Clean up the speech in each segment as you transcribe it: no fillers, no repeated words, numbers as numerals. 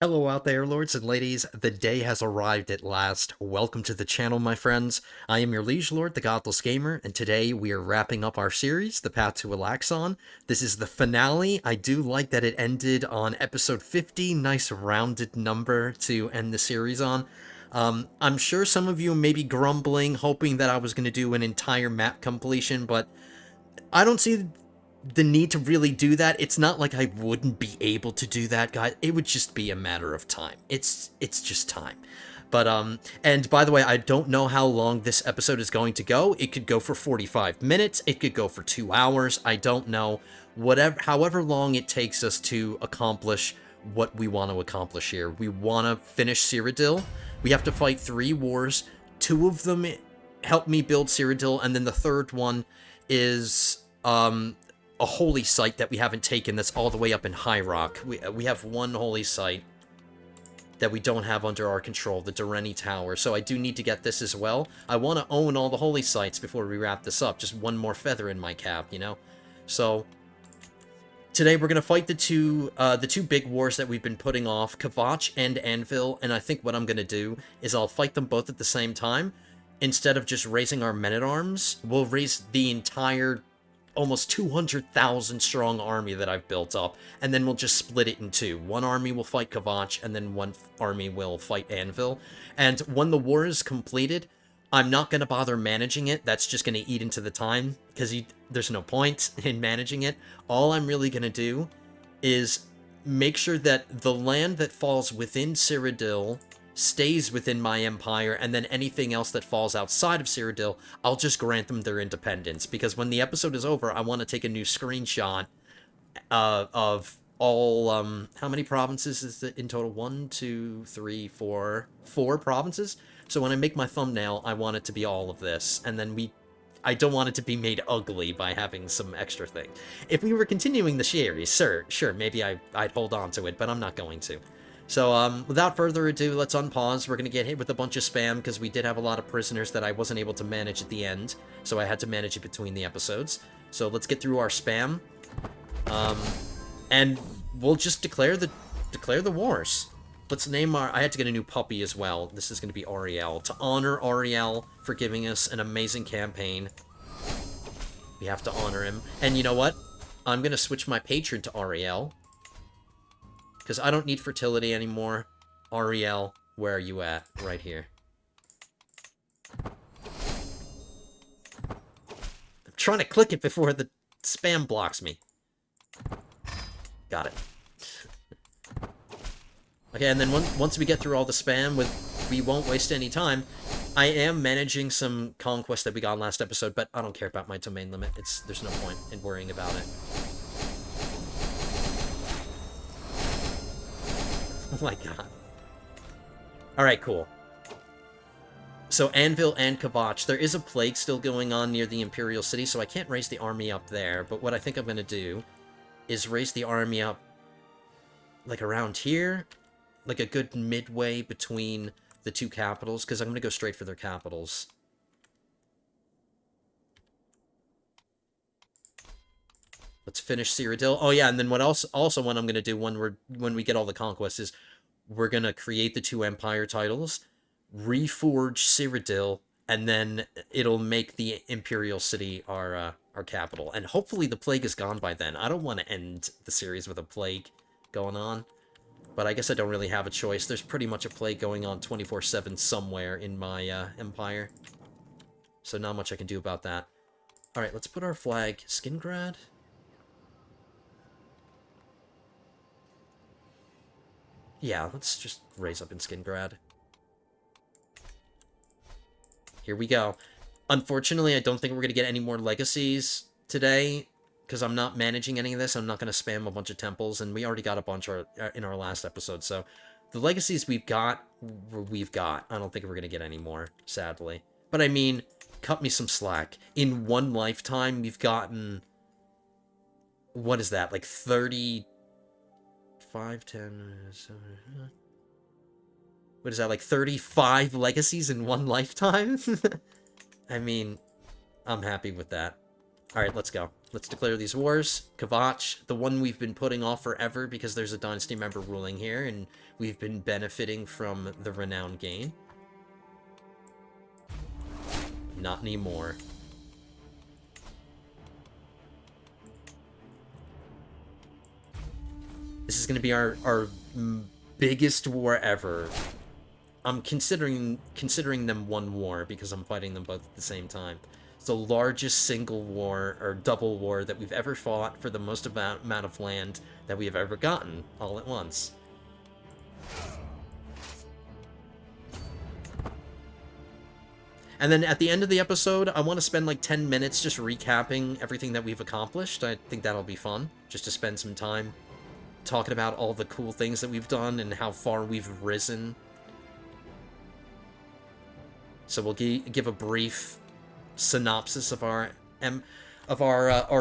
Hello out there, lords and ladies. The day has arrived at last. Welcome to the channel, my friends. I am your liege lord, the Godless Gamer, and today we are wrapping up our series, The Path to Alaxon. This is the finale. I do like that it ended on episode 50. Nice rounded number to end the series on. I'm sure some of you may be grumbling, hoping that I was going to do an entire map completion, but I don't see the need to really do that. It's not like I wouldn't be able to do that, guys. It would just be a matter of time. It's just time. But and by the way, I don't know how long this episode is going to go. It could go for 45 minutes, it could go for 2 hours. I don't know. However long it takes us to accomplish what we want to accomplish here. We want to finish Cyrodiil. We have to fight 3 wars. 2 of them help me build Cyrodiil, and then the third one is a holy site that we haven't taken that's all the way up in High Rock. We have one holy site that we don't have under our control, the Durrani Tower, so I do need to get this as well. I want to own all the holy sites before we wrap this up, just one more feather in my cap, you know? So, today we're going to fight the two big wars that we've been putting off, Kvatch and Anvil, and I think what I'm going to do is I'll fight them both at the same time. Instead of just raising our men-at-arms, we'll raise the entire almost 200,000 strong army that I've built up, and then we'll just split it in 2. One army will fight Kvatch, and then one army will fight Anvil. And when the war is completed, I'm not going to bother managing it. That's just going to eat into the time, because there's no point in managing it. All I'm really going to do is make sure that the land that falls within Cyrodiil stays within my empire, and then anything else that falls outside of Cyrodiil, I'll just grant them their independence, because when the episode is over, I want to take a new screenshot of all, how many provinces is it in total? 1, 2, 3, 4, 4 provinces? So when I make my thumbnail, I want it to be all of this, and then I don't want it to be made ugly by having some extra thing. If we were continuing the series, sure, maybe I'd hold on to it, but I'm not going to. So, without further ado, let's unpause. We're going to get hit with a bunch of spam, because we did have a lot of prisoners that I wasn't able to manage at the end, so I had to manage it between the episodes. So let's get through our spam, and we'll just declare the wars. Let's name I had to get a new puppy as well. This is going to be Ariel. To honor Ariel for giving us an amazing campaign, we have to honor him. And you know what? I'm going to switch my patron to Ariel, because I don't need fertility anymore. Ariel, where are you at? Right here. I'm trying to click it before the spam blocks me. Got it. Okay, and then once we get through all the spam, we won't waste any time. I am managing some conquest that we got last episode, but I don't care about my domain limit. There's no point in worrying about it. Oh my god. Alright, cool. So, Anvil and Kvatch. There is a plague still going on near the Imperial City, so I can't raise the army up there. But what I think I'm going to do is raise the army up, like, around here. Like, a good midway between the 2 capitals, because I'm going to go straight for their capitals. Let's finish Cyrodiil. Oh yeah, and then what else? Also, what I'm gonna do when we get all the conquests is we're gonna create the 2 empire titles, reforge Cyrodiil, and then it'll make the Imperial City our capital. And hopefully the plague is gone by then. I don't want to end the series with a plague going on, but I guess I don't really have a choice. There's pretty much a plague going on 24/7 somewhere in my empire, so not much I can do about that. All right, let's put our flag Skingrad. Yeah, let's just raise up in Skingrad. Here we go. Unfortunately, I don't think we're going to get any more legacies today, because I'm not managing any of this. I'm not going to spam a bunch of temples, and we already got a bunch in our last episode, so the legacies we've got. I don't think we're going to get any more, sadly. But I mean, cut me some slack. In one lifetime, we've gotten... What is that? Like 30... 5, 10, 7, what is that, like 35 legacies in one lifetime? I mean, I'm happy with that. Alright, let's go. Let's declare these wars. Kvatch, the one we've been putting off forever because there's a dynasty member ruling here, and we've been benefiting from the renown gain. Not anymore. This is going to be our biggest war ever. I'm considering them one war because I'm fighting them both at the same time. It's the largest single war or double war that we've ever fought for the most amount of land that we have ever gotten all at once. And then at the end of the episode, I want to spend like 10 minutes just recapping everything that we've accomplished. I think that'll be fun, just to spend some time talking about all the cool things that we've done and how far we've risen. So we'll give a brief synopsis of our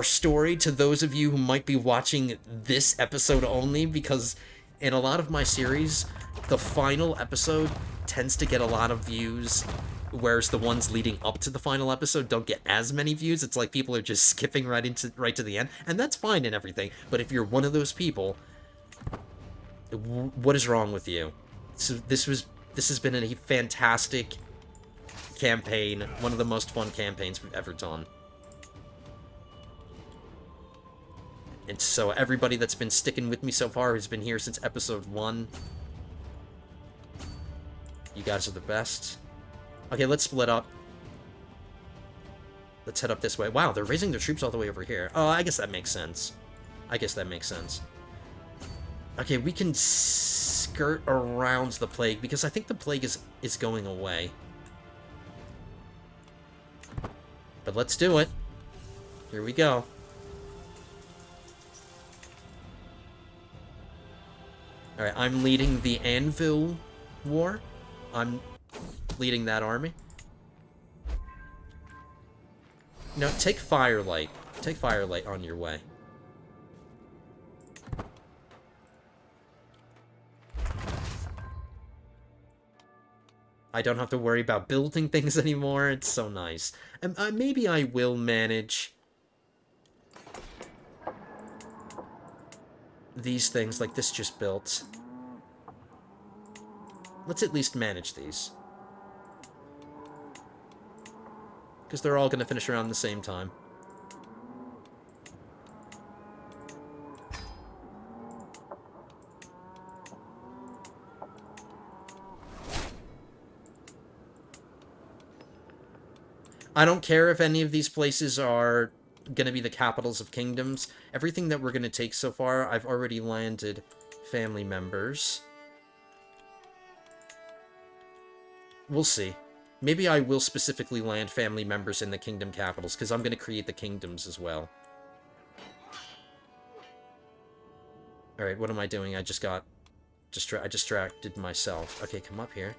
story to those of you who might be watching this episode only, because in a lot of my series, the final episode tends to get a lot of views, whereas the ones leading up to the final episode don't get as many views. It's like people are just skipping right to the end, and that's fine and everything. But if you're one of those people, what is wrong with you? So this has been a fantastic campaign, one of the most fun campaigns we've ever done. And so everybody that's been sticking with me so far, who's been here since episode 1, you guys are the best. Okay, let's split up. Let's head up this way. Wow, they're raising their troops all the way over here. Oh, I guess that makes sense. Okay, we can skirt around the plague, because I think the plague is going away. But let's do it. Here we go. Alright, I'm leading the Anvil War. I'm leading that army. No, take Firelight. Take Firelight on your way. I don't have to worry about building things anymore. It's so nice. And maybe I will manage these things like this just built. Let's at least manage these, because they're all going to finish around the same time. I don't care if any of these places are going to be the capitals of kingdoms. Everything that we're going to take so far, I've already landed family members. We'll see. Maybe I will specifically land family members in the kingdom capitals, because I'm going to create the kingdoms as well. Alright, what am I doing? I distracted myself. Okay, come up here.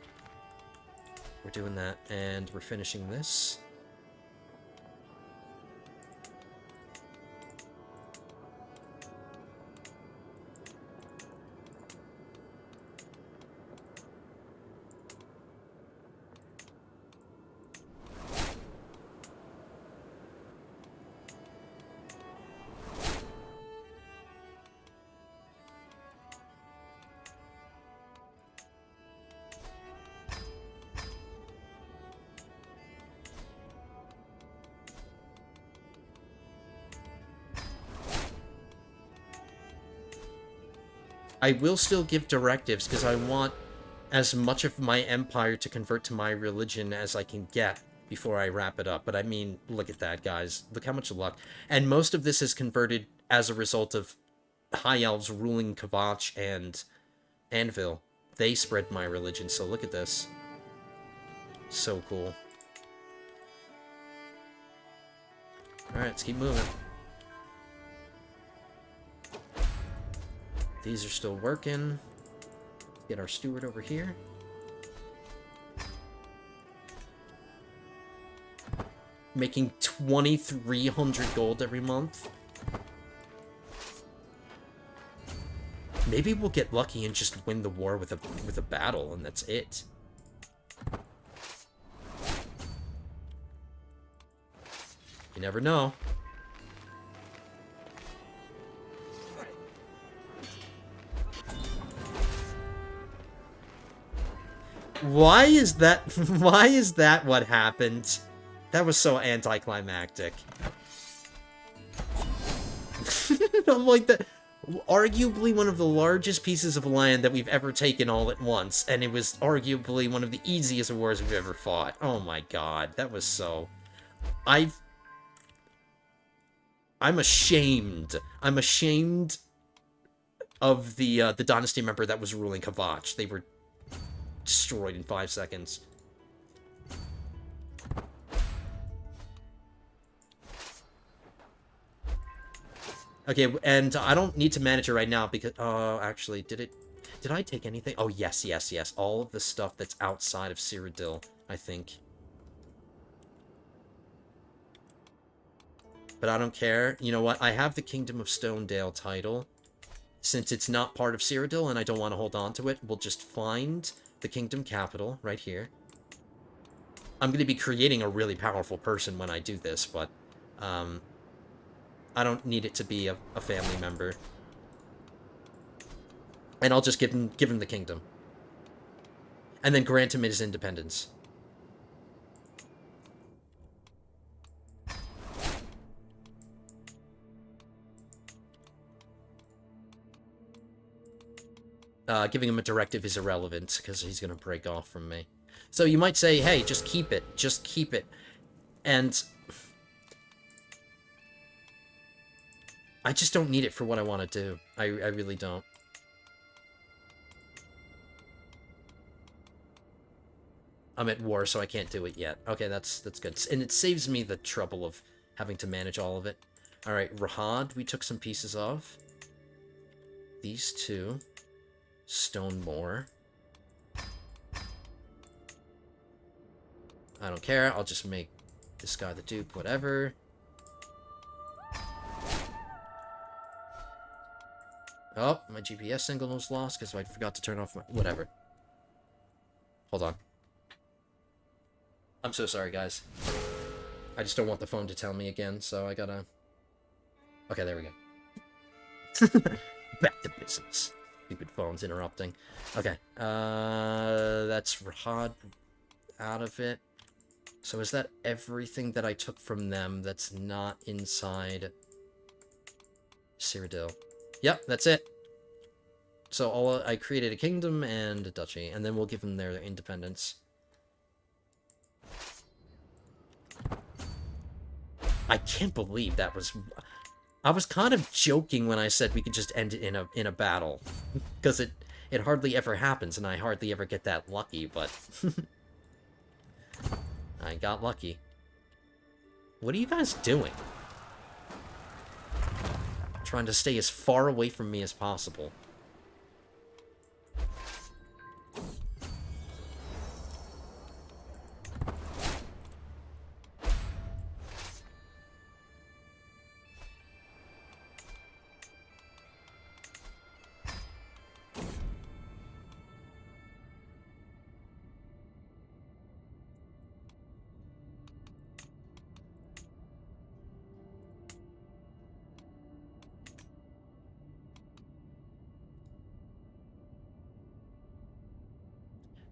We're doing that, and we're finishing this. I will still give directives, because I want as much of my empire to convert to my religion as I can get before I wrap it up. But I mean, look at that, guys. Look how much luck. And most of this is converted as a result of High Elves ruling Kvatch and Anvil. They spread my religion, so look at this. So cool. Alright, let's keep moving. These are still working. Get our steward over here. Making 2,300 gold every month. Maybe we'll get lucky and just win the war with a battle, and that's it. You never know. Why is that? Why is that what happened? That was so anticlimactic. I'm like the arguably one of the largest pieces of land that we've ever taken all at once, and it was arguably one of the easiest wars we've ever fought. Oh my god, that was so. I've. I'm ashamed. I'm ashamed of the dynasty member that was ruling Kavach. They were destroyed in 5 seconds. Okay, and I don't need to manage it right now because... actually, did I take anything? Oh, yes, yes, yes. All of the stuff that's outside of Cyrodiil, I think. But I don't care. You know what? I have the Kingdom of Stonedale title. Since it's not part of Cyrodiil and I don't want to hold on to it, we'll just find the Kingdom capital right here. I'm going to be creating a really powerful person when I do this, but I don't need it to be a family member. And I'll just give him the kingdom. And then grant him his independence. Giving him a directive is irrelevant, because he's going to break off from me. So you might say, hey, just keep it. Just keep it. And I just don't need it for what I want to do. I really don't. I'm at war, so I can't do it yet. Okay, that's good. And it saves me the trouble of having to manage all of it. Alright, Rahad, we took some pieces of. These two. Stonemore. I don't care. I'll just make this guy the Duke, whatever. Oh, my GPS signal was lost because I forgot to turn off my... Whatever. Hold on. I'm so sorry, guys. I just don't want the phone to tell me again, so I gotta... Okay, there we go. Back to business. Stupid phone's interrupting. Okay, that's Rahad out of it. So is that everything that I took from them that's not inside Cyrodiil? Yep, that's it. So I created a kingdom and a duchy, and then we'll give them their independence. I can't believe that was... I was kind of joking when I said we could just end it in a battle, because it hardly ever happens, and I hardly ever get that lucky, but I got lucky. What are you guys doing? Trying to stay as far away from me as possible.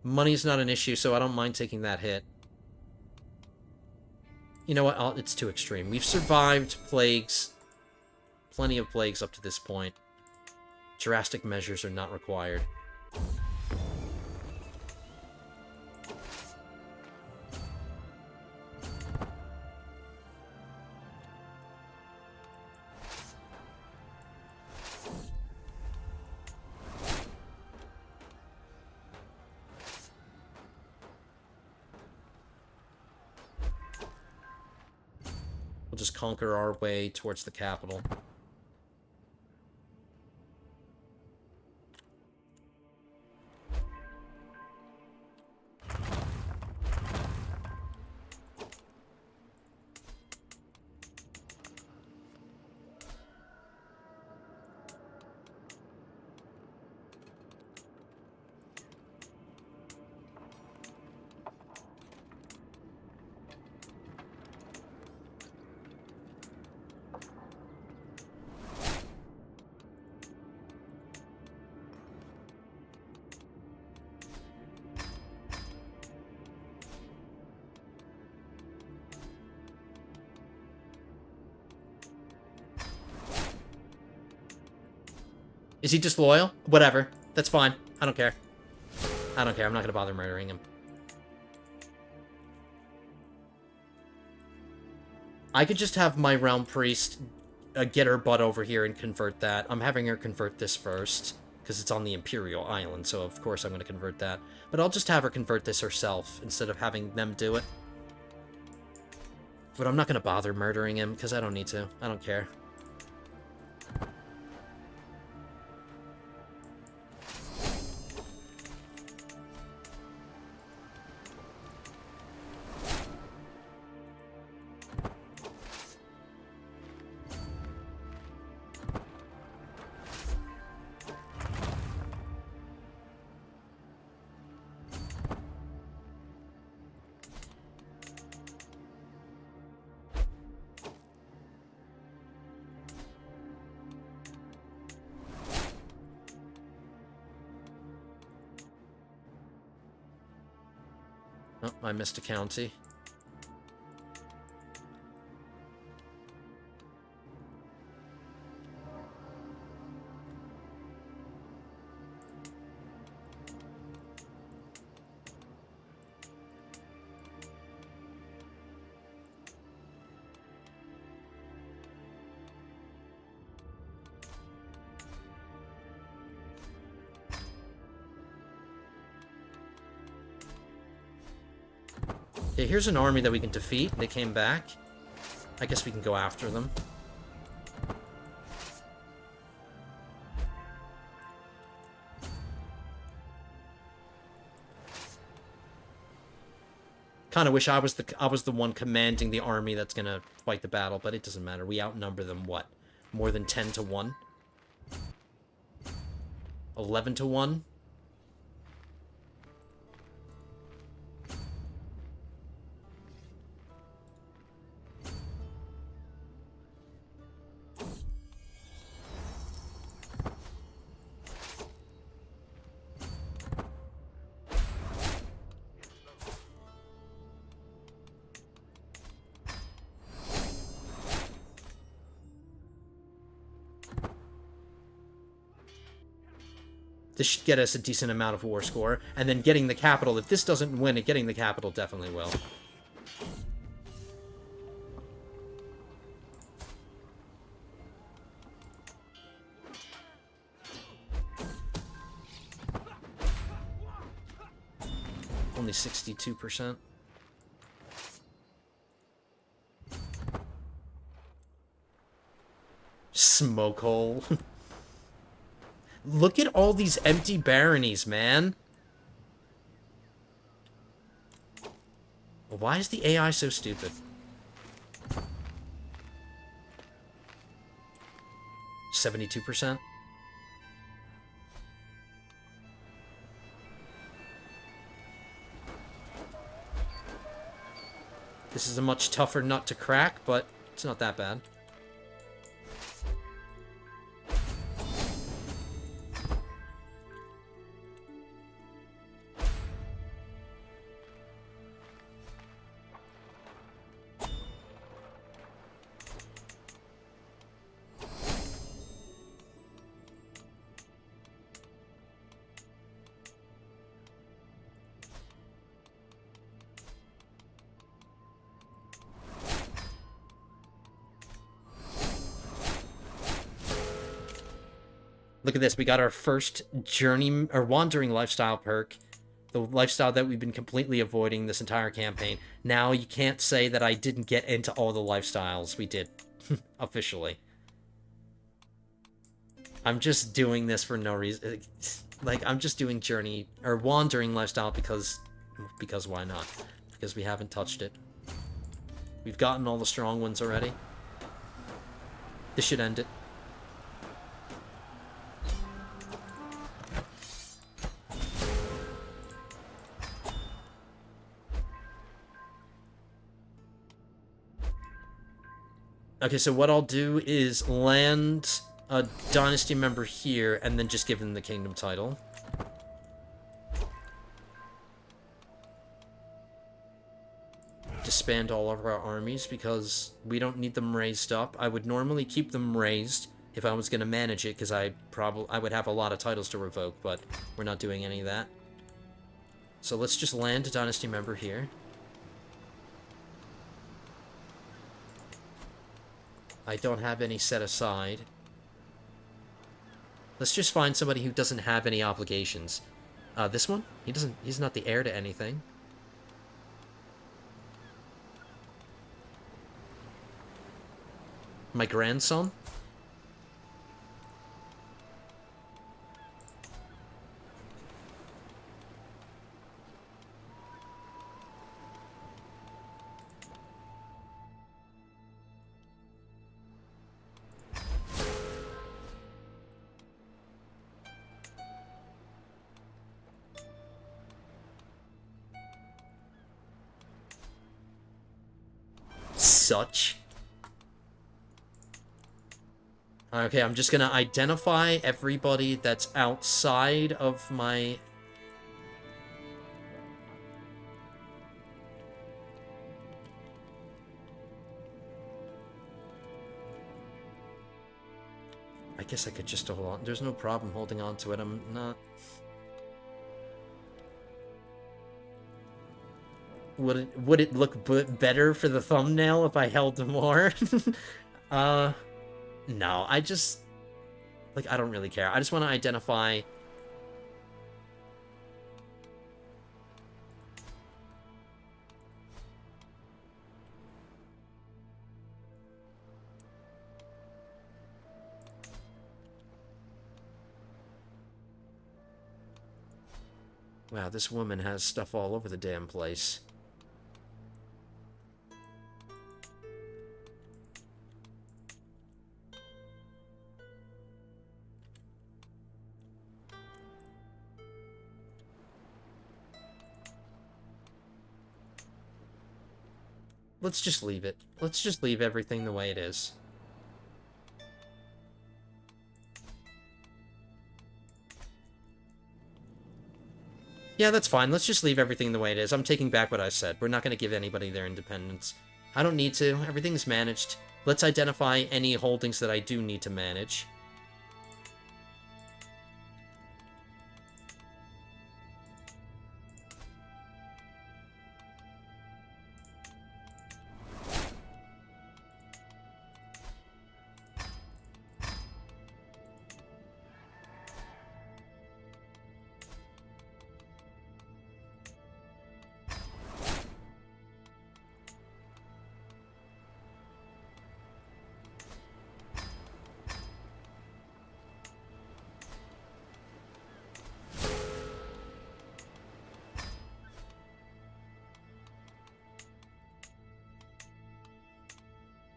Money's not an issue, so I don't mind taking that hit. You know what? It's too extreme. We've survived plagues. Plenty of plagues up to this point. Drastic measures are not required. We'll just conquer our way towards the capital. Is he disloyal? Whatever. That's fine. I don't care. I don't care. I'm not going to bother murdering him. I could just have my Realm Priest get her butt over here and convert that. I'm having her convert this first, because it's on the Imperial Island, so of course I'm going to convert that. But I'll just have her convert this herself, instead of having them do it. But I'm not going to bother murdering him, because I don't need to. I don't care. Oh, I missed a county. Okay, here's an army that we can defeat. They came back. I guess we can go after them. Kind of wish I was the one commanding the army that's gonna fight the battle, but it doesn't matter. We outnumber them, what? More than 10 to 1? 11 to 1? This should get us a decent amount of war score. And then getting the capital. If this doesn't win it, getting the capital definitely will. Only 62%. Smoke hole. Look at all these empty baronies, man. Why is the AI so stupid? %. This is a much tougher nut to crack, but it's not that bad. Look at this, we got our first journey or wandering lifestyle perk. The lifestyle that we've been completely avoiding this entire campaign. Now you can't say that I didn't get into all the lifestyles. We did. Officially. I'm just doing this for no reason. Like, I'm just doing journey or wandering lifestyle because why not? Because we haven't touched it. We've gotten all the strong ones already. This should end it. Okay, so what I'll do is land a dynasty member here, and then just give them the kingdom title. Disband all of our armies, because we don't need them raised up. I would normally keep them raised, if I was going to manage it, because I would have a lot of titles to revoke, but we're not doing any of that. So let's just land a dynasty member here. I don't have any set aside. Let's just find somebody who doesn't have any obligations. This one? He's not the heir to anything. My grandson? Such. Okay, I'm just gonna identify everybody that's outside of my... I guess I could just hold on. There's no problem holding on to it. I'm not... Would it look better for the thumbnail if I held more? No, I just... Like, I don't really care. I just want to identify... Wow, this woman has stuff all over the damn place. Let's just leave it. Let's just leave everything the way it is. Yeah, that's fine. Let's just leave everything the way it is. I'm taking back what I said. We're not going to give anybody their independence. I don't need to. Everything's managed. Let's identify any holdings that I do need to manage.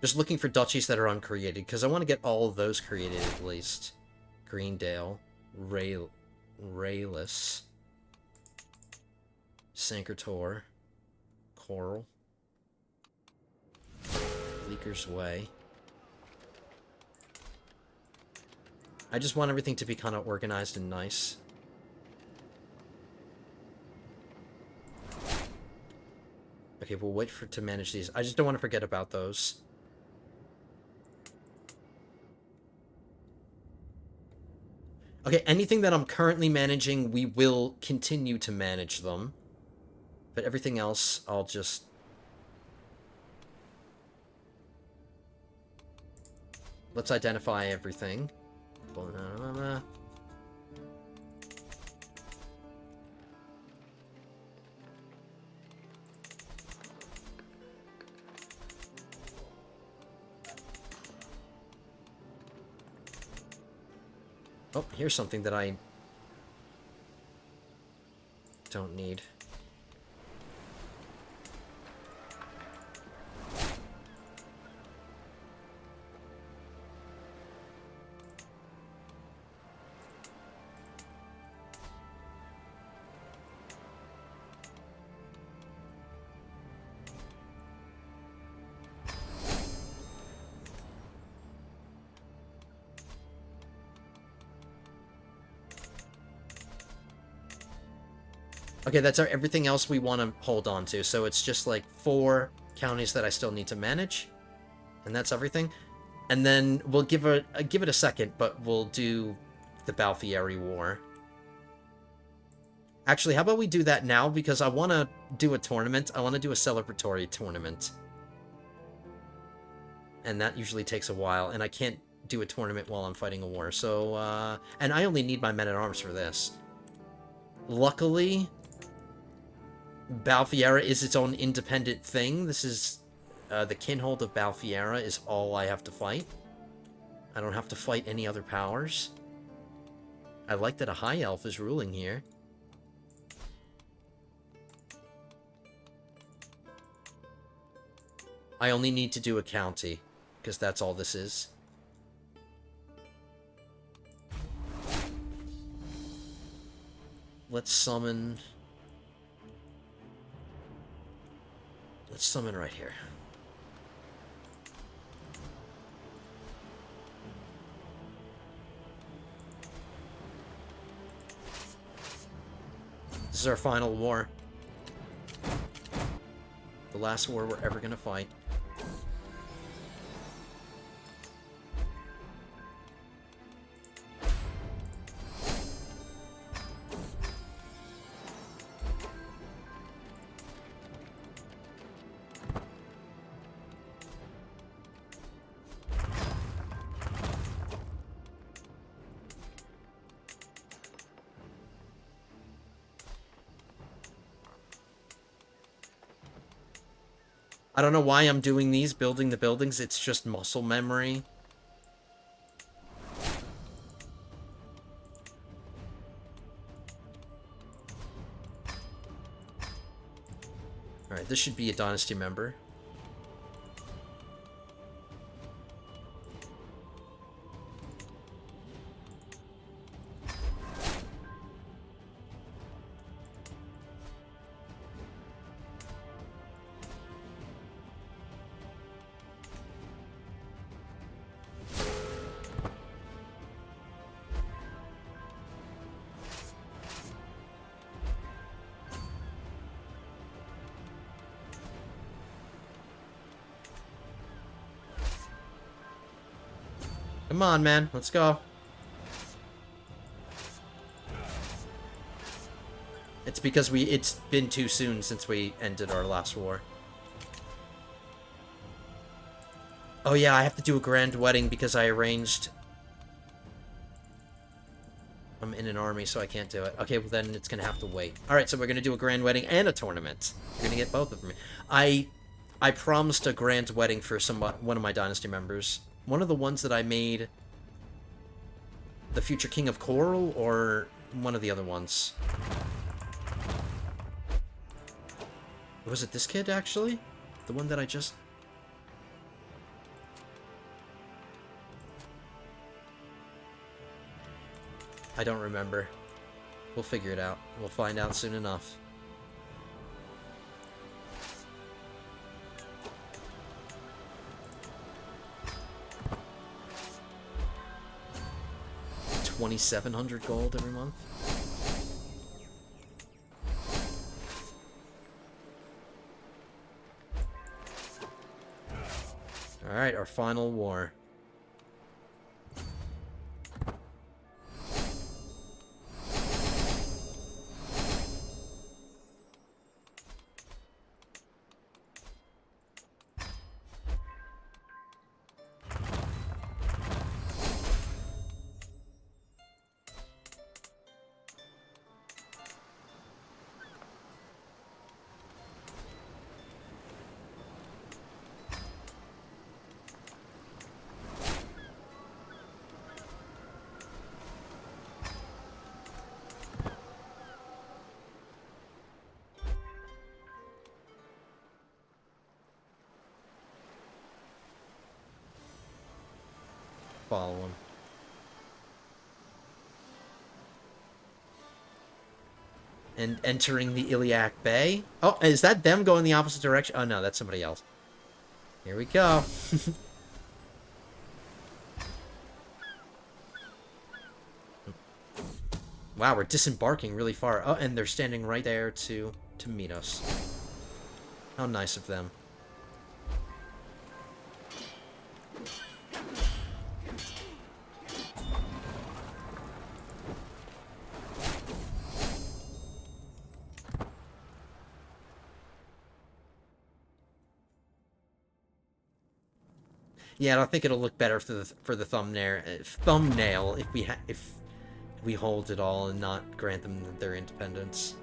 Just looking for duchies that are uncreated, because I want to get all of those created at least. Greendale, Rayless, Sankertor, Coral, Leaker's Way. I just want everything to be kind of organized and nice. Okay, we'll wait to manage these. I just don't want to forget about those. Okay, anything that I'm currently managing, we will continue to manage them. But everything else, I'll just... Let's identify everything. Oh, here's something that I don't need. Okay, that's everything else we want to hold on to. So it's just like 4 counties that I still need to manage. And that's everything. And then we'll give it a second, but we'll do the Balfieri War. Actually, how about we do that now? Because I want to do a tournament. I want to do a celebratory tournament. And that usually takes a while, and I can't do a tournament while I'm fighting a war. So, and I only need my men-at-arms for this. Luckily, Balfiera is its own independent thing. This is, the Kinhold of Balfiera is all I have to fight. I don't have to fight any other powers. I like that a High Elf is ruling here. I only need to do a county, because that's all this is. Let's summon... Let's summon right here. This is our final war. The last war we're ever gonna fight. I don't know why I'm doing these, building the buildings. It's just muscle memory. Alright, this should be a dynasty member. Come on, man. Let's go. It's because it's been too soon since we ended our last war. Oh yeah, I have to do a grand wedding because I arranged... I'm in an army, so I can't do it. Okay, well then it's gonna have to wait. Alright, so we're gonna do a grand wedding and a tournament. We're gonna get both of them. I promised a grand wedding for one of my dynasty members. One of the ones that I made the future king of Coral, or one of the other ones. Was it this kid, actually? The one that I just... I don't remember. We'll figure it out. We'll find out soon enough. $2,700 gold every month. Alright, our final war. Follow him. And entering the Iliac Bay. Oh, is that them going the opposite direction? Oh no, that's somebody else. Here we go. Wow, we're disembarking really far. Oh, and they're standing right there to meet us. How nice of them. Yeah, I think it'll look better for the thumbnail if we hold it all and not grant them their independence.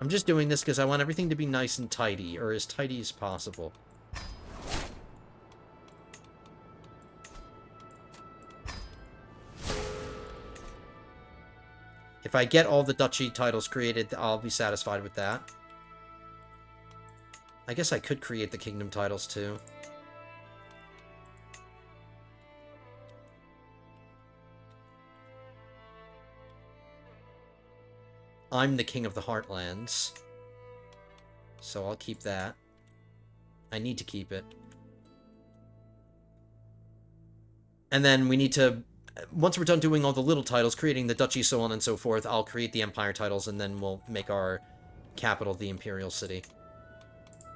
I'm just doing this because I want everything to be nice and tidy, or as tidy as possible. If I get all the duchy titles created, I'll be satisfied with that. I guess I could create the kingdom titles too. I'm the king of the Heartlands, so I'll keep that. I need to keep it. And then we need to, once we're done doing all the little titles, creating the duchy, so on and so forth, I'll create the empire titles, and then we'll make our capital the imperial city.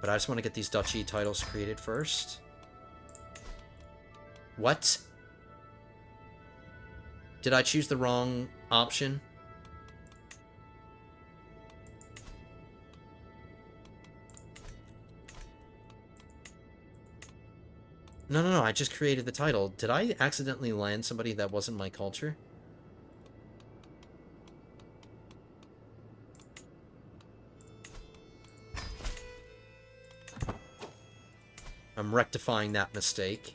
But I just want to get these duchy titles created first. What? Did I choose the wrong option? No, I just created the title. Did I accidentally land somebody that wasn't my culture? I'm rectifying that mistake.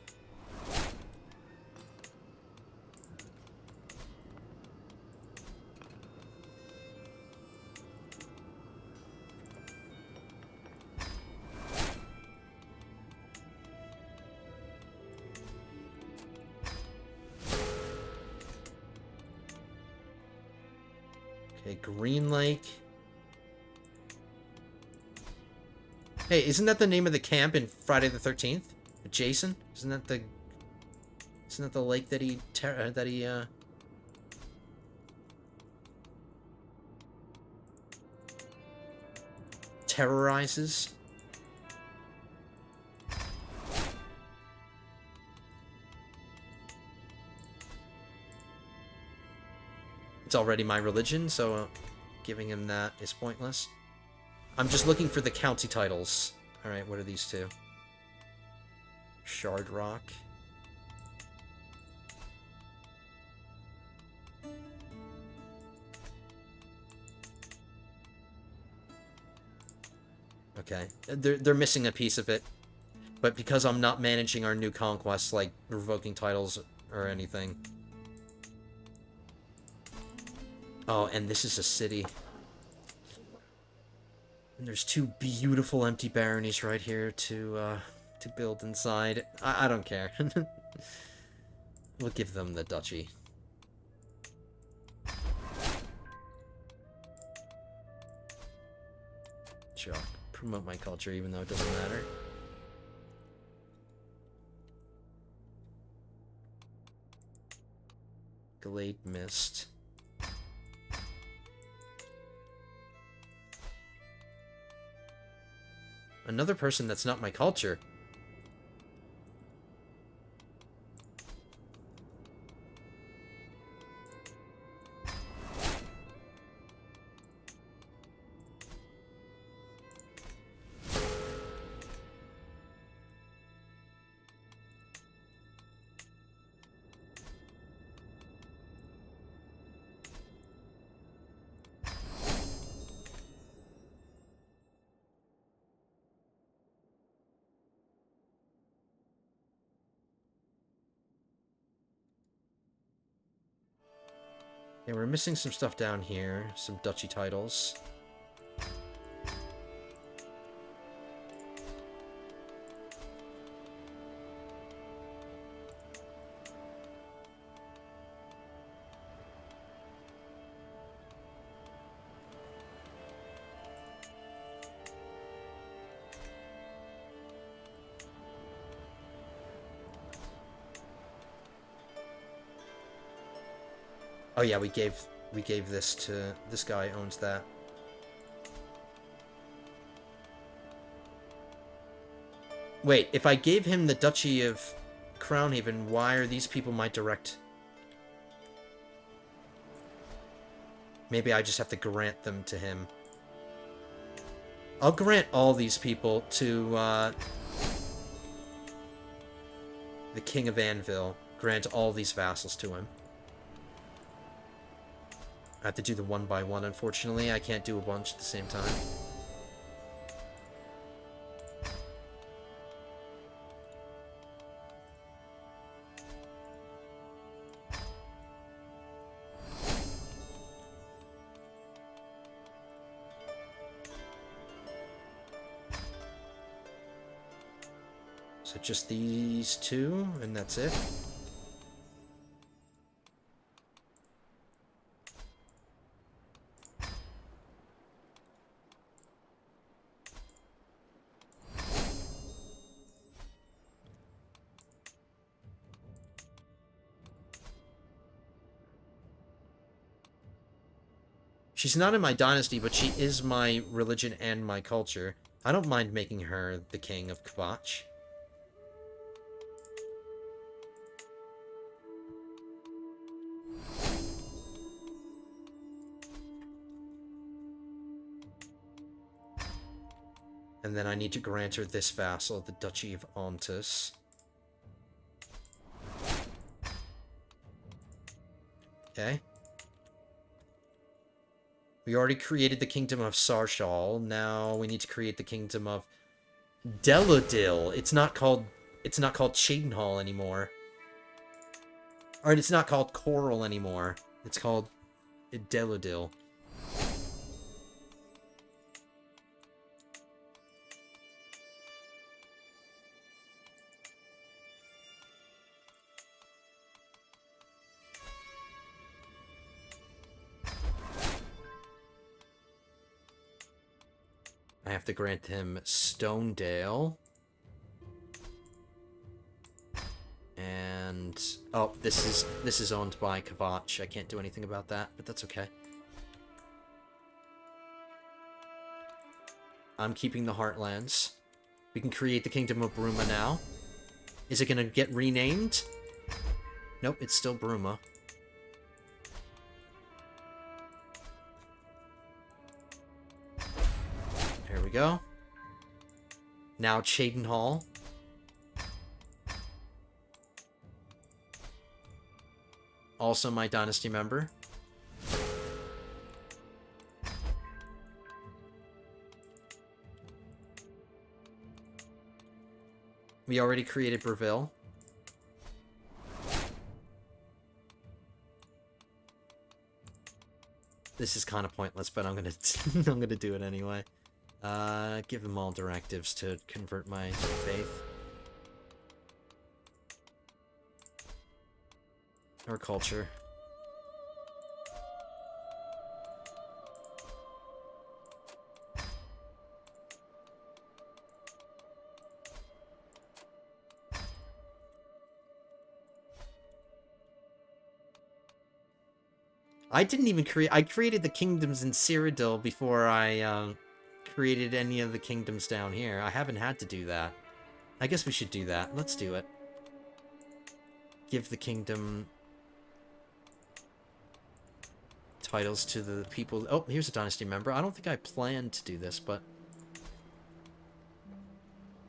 Okay, Green Lake. Hey, isn't that the name of the camp in Friday the 13th? Jason? Isn't that the lake that he terrorizes? It's already my religion, so giving him that is pointless. I'm just looking for the county titles. Alright, what are these two? Shard Rock. Okay, they're missing a piece of it. But because I'm not managing our new conquests, like revoking titles or anything. Oh, and this is a city. And there's two beautiful empty baronies right here to build inside. I don't care. We'll give them the duchy. Sure, I'll promote my culture even though it doesn't matter. Glade Mist. Another person that's not my culture. Yeah, we're missing some stuff down here. Some duchy titles. Oh yeah, we gave this to this guy owns that. Wait, if I gave him the Duchy of Crownhaven, why are these people my direct? Maybe I just have to grant them to him. I'll grant all these people to the King of Anvil. Grant all these vassals to him. I have to do the one by one, unfortunately. I can't do a bunch at the same time. So just these two, and that's it. She's not in my dynasty, but she is my religion and my culture. I don't mind making her the king of Kvatch. And then I need to grant her this vassal, the Duchy of Ontus. Okay. We already created the Kingdom of Sarshal. Now we need to create the Kingdom of Deludil. It's not called Cheydinhal anymore. Or it's not called Coral anymore. It's called Deludil. I have to grant him Stonedale. And oh, this is owned by Kvatch. I can't do anything about that, but that's okay. I'm keeping the Heartlands. We can create the Kingdom of Bruma now. Is it gonna get renamed? Nope, it's still Bruma. There we go. Now Cheydinhal. Also my dynasty member. We already created Breville. This is kind of pointless, but I'm gonna I'm gonna do it anyway. Give them all directives to convert my faith. Or culture. I didn't even create... I created the kingdoms in Cyrodiil before I, created any of the kingdoms down here. I haven't had to do that. I guess we should do that. Let's do it. Give the kingdom... titles to the people... Oh, here's a dynasty member. I don't think I planned to do this, but...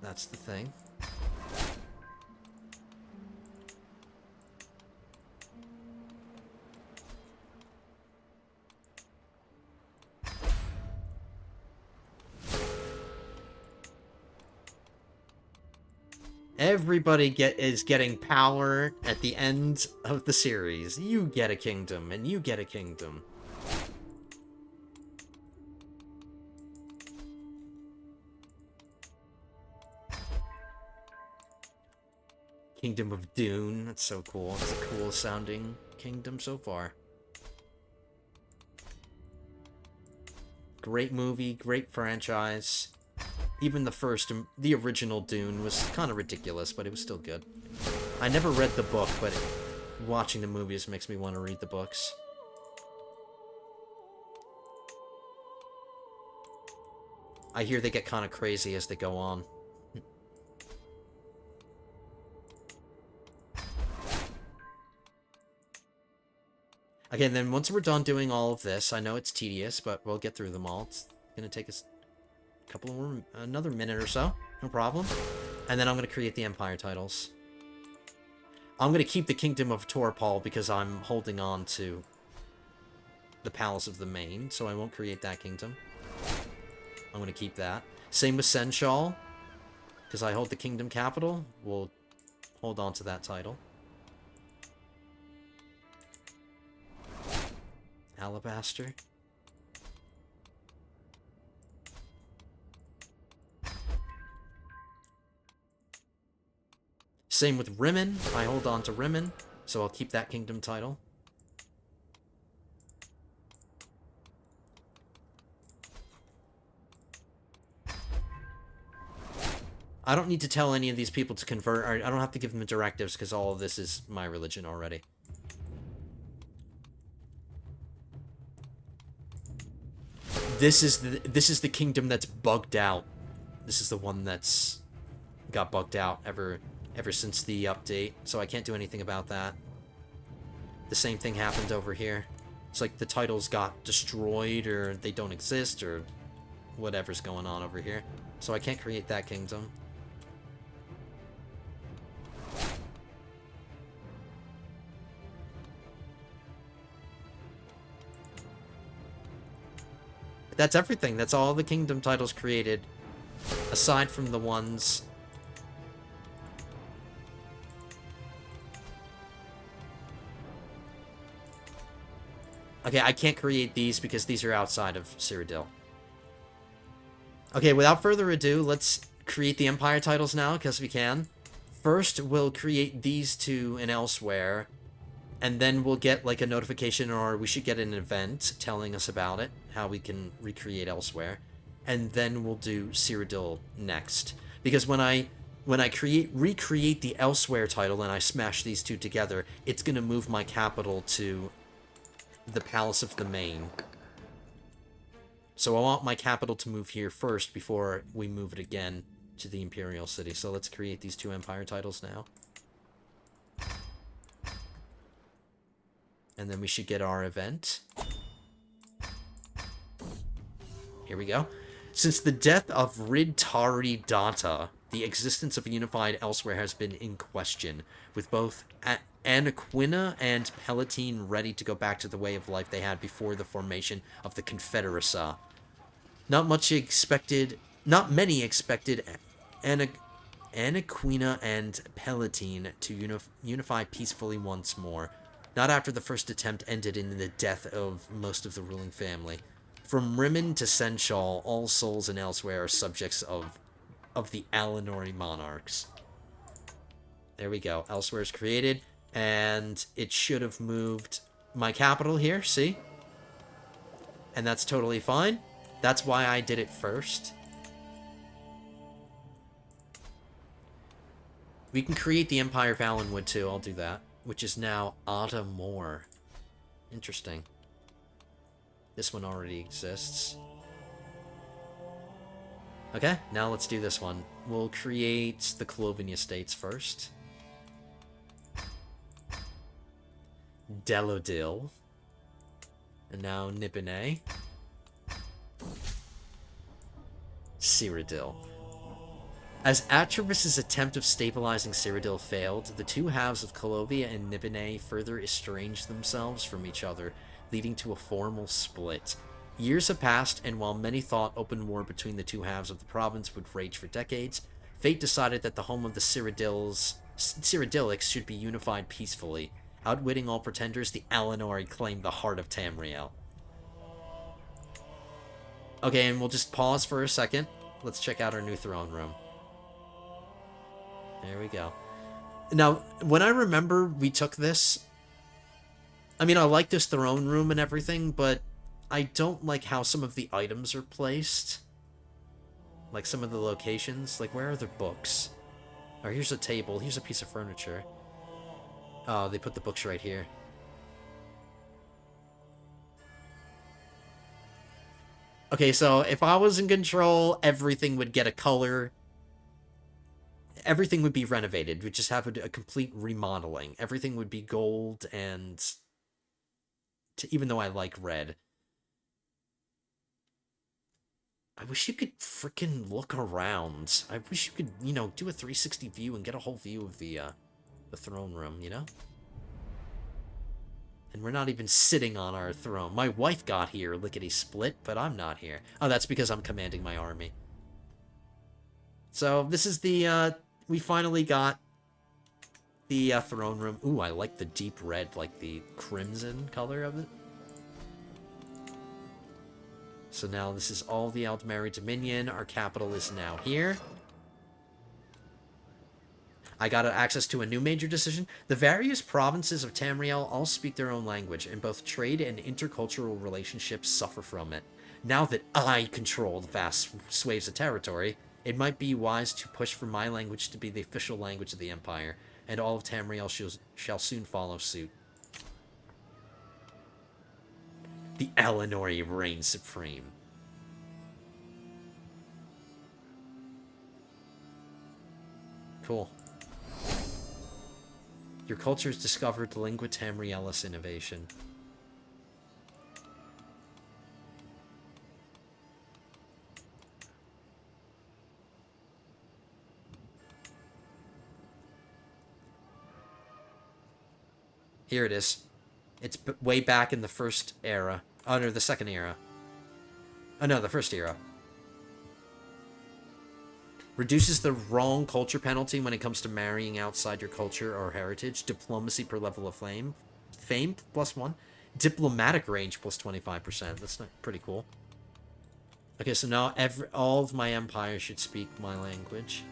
that's the thing. Everybody is getting power at the end of the series. You get a kingdom, and you get a kingdom. Kingdom of Dune. That's so cool. It's the coolest sounding kingdom so far. Great movie, great franchise. Even the original Dune was kind of ridiculous, but it was still good. I never read the book, but watching the movies makes me want to read the books. I hear they get kind of crazy as they go on. Okay, and then once we're done doing all of this, I know it's tedious, but we'll get through them all. It's gonna take us another minute or so, no problem. And then I'm gonna create the empire titles. I'm gonna keep the Kingdom of Torpal because I'm holding on to the Palace of the Main, so I won't create that kingdom. I'm gonna keep that. Same with Senchal, because I hold the kingdom capital. We'll hold on to that title. Alabaster. Same with Rimmon. I hold on to Rimmon, so I'll keep that kingdom title. I don't need to tell any of these people to convert. Or I don't have to give them directives because all of this is my religion already. This is the kingdom that's bugged out. This is the one that's got bugged out ever since the update, so I can't do anything about that. The same thing happened over here. It's like the titles got destroyed, or they don't exist, or whatever's going on over here. So I can't create that kingdom. That's everything. That's all the kingdom titles created, aside from the ones... Okay, I can't create these because these are outside of Cyrodiil. Okay, without further ado, let's create the empire titles now, because we can. First, we'll create these two in Elsewhere, and then we'll get, like, a notification, or we should get an event telling us about it, how we can recreate Elsewhere. And then we'll do Cyrodiil next. Because when I recreate the Elsewhere title and I smash these two together, it's going to move my capital to the Palace of the Main. So I want my capital to move here first before we move it again to the Imperial City. So let's create these two empire titles now. And then we should get our event. Here we go. Since the death of Ridtari Data, the existence of a unified Elsewhere has been in question, with both Anaquina and Palatine ready to go back to the way of life they had before the formation of the Confederacy. Not many expected Anaquina and Palatine to unify peacefully once more. Not after the first attempt ended in the death of most of the ruling family. From Rimmon to Senchal, all souls and Elsewhere are subjects of the Alinori monarchs. There we go. Elsewhere is created, and it should have moved my capital here, see? And that's totally fine. That's why I did it first. We can create the Empire of Valenwood too, I'll do that. Which is now Ada Moor. Interesting. This one already exists. Okay, now let's do this one. We'll create the Cloven Estates first. Delodil. And now Nibene. Cyrodiil. As Atreus' attempt of stabilizing Cyrodiil failed, the two halves of Colovia and Nibene further estranged themselves from each other, leading to a formal split. Years have passed, and while many thought open war between the two halves of the province would rage for decades, Fate decided that the home of the Cyrodiilics should be unified peacefully. Outwitting all pretenders, the Alinori claimed the heart of Tamriel. Okay, and we'll just pause for a second. Let's check out our new throne room. There we go. Now, when I remember we took this, I mean, I like this throne room and everything, but I don't like how some of the items are placed. Like some of the locations. Like, where are their books? Or here's a table. Here's a piece of furniture. Oh, they put the books right here. Okay, so if I was in control, everything would get a color. Everything would be renovated. We'd just have a complete remodeling. Everything would be gold and... even though I like red. I wish you could freaking look around. I wish you could, you know, do a 360 view and get a whole view of the throne room, you know? And we're not even sitting on our throne. My wife got here, lickety-split, but I'm not here. Oh, that's because I'm commanding my army. So, this is the, we finally got the throne room. Ooh, I like the deep red, like the crimson color of it. So now this is all the Aldmeri Dominion. Our capital is now here. I got access to a new major decision. The various provinces of Tamriel all speak their own language, and both trade and intercultural relationships suffer from it. Now that I control the vast swathes of territory, it might be wise to push for my language to be the official language of the Empire, and all of Tamriel shall soon follow suit. The Alinori reign supreme. Cool. Your culture has discovered the Lingua Tamrielis innovation. Here it is. It's way back in the first era. Oh, no, the second era. Oh, no, the first era. Reduces the wrong culture penalty when it comes to marrying outside your culture or heritage. Diplomacy per level of fame. Fame, +1. Diplomatic range, +25%. That's not pretty cool. Okay, so now all of my empire should speak my language.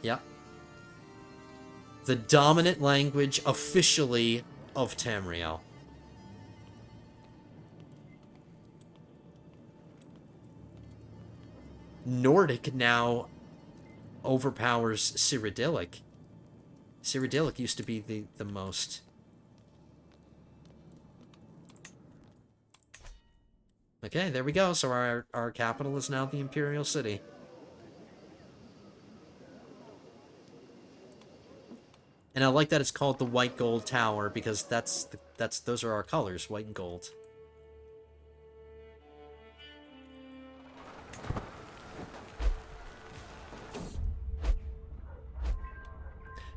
Yep. The dominant language, officially, of Tamriel. Nordic now overpowers Cyrodiilic. Cyrodiilic used to be the most. Okay, there we go. So our capital is now the Imperial City. And I like that it's called the White Gold Tower because those are our colors, white and gold.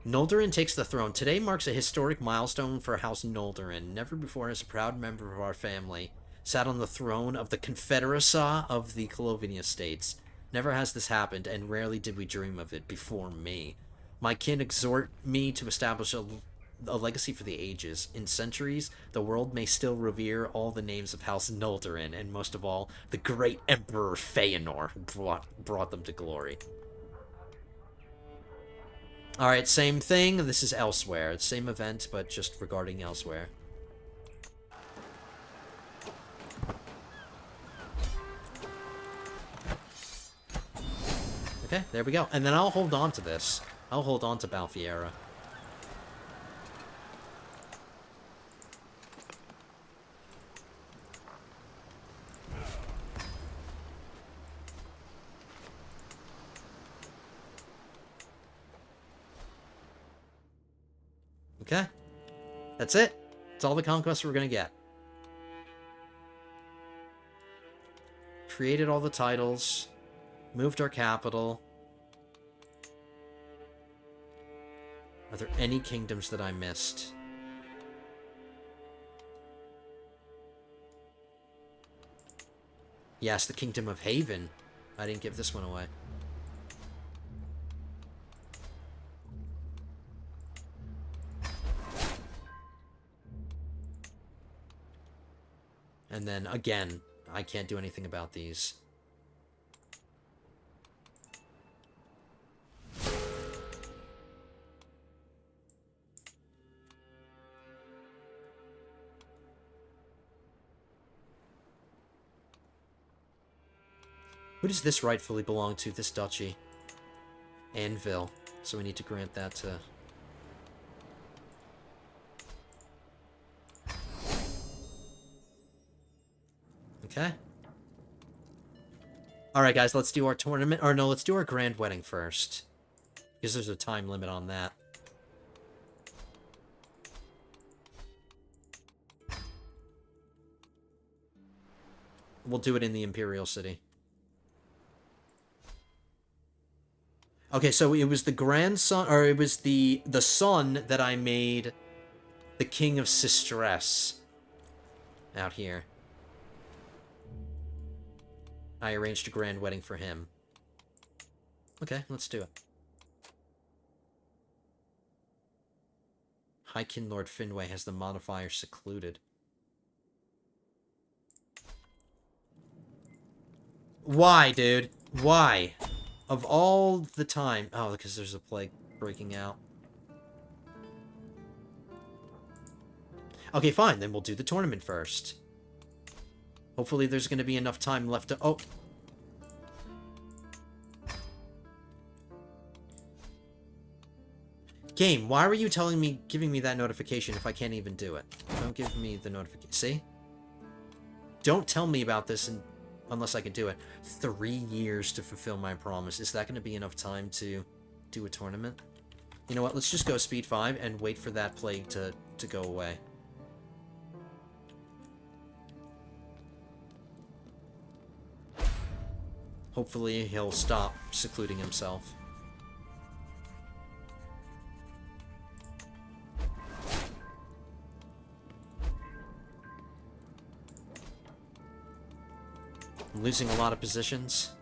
Noldorin takes the throne. Today marks a historic milestone for House Noldorin. Never before has a proud member of our family sat on the throne of the Confederacy of the Colovinia States. Never has this happened, and rarely did we dream of it before me. My kin exhort me to establish a legacy for the ages. In centuries, the world may still revere all the names of House Noldorin, and most of all, the great Emperor Feanor who brought them to glory. Alright, same thing. This is elsewhere. It's same event, but just regarding elsewhere. Okay, there we go. And then I'll hold on to this. I'll hold on to Balfiera. Okay. That's it. That's all the conquests we're gonna get. Created all the titles. Moved our capital. Are there any kingdoms that I missed? Yes, the Kingdom of Haven. I didn't give this one away. And then, again, I can't do anything about these. Who does this rightfully belong to, this duchy? Anvil. So we need to grant that to... Okay. Alright, guys, let's do our tournament. Or no, let's do our grand wedding first. Because there's a time limit on that. We'll do it in the Imperial City. Okay, so it was the grandson, or it was the son that I made the King of Sistress out here. I arranged a grand wedding for him. Okay, let's do it. High Kin Lord Finway has the modifier secluded. Why, dude? Why? Of all the time... Oh, because there's a plague breaking out. Okay, fine. Then we'll do the tournament first. Hopefully there's going to be enough time left to... Oh! Game, why were you giving me that notification if I can't even do it? Don't give me the notification. See? Don't tell me about this unless I can do it. 3 years to fulfill my promise. Is that going to be enough time to do a tournament? You know what? Let's just go speed 5 and wait for that plague to go away. Hopefully he'll stop secluding himself. I'm losing a lot of positions.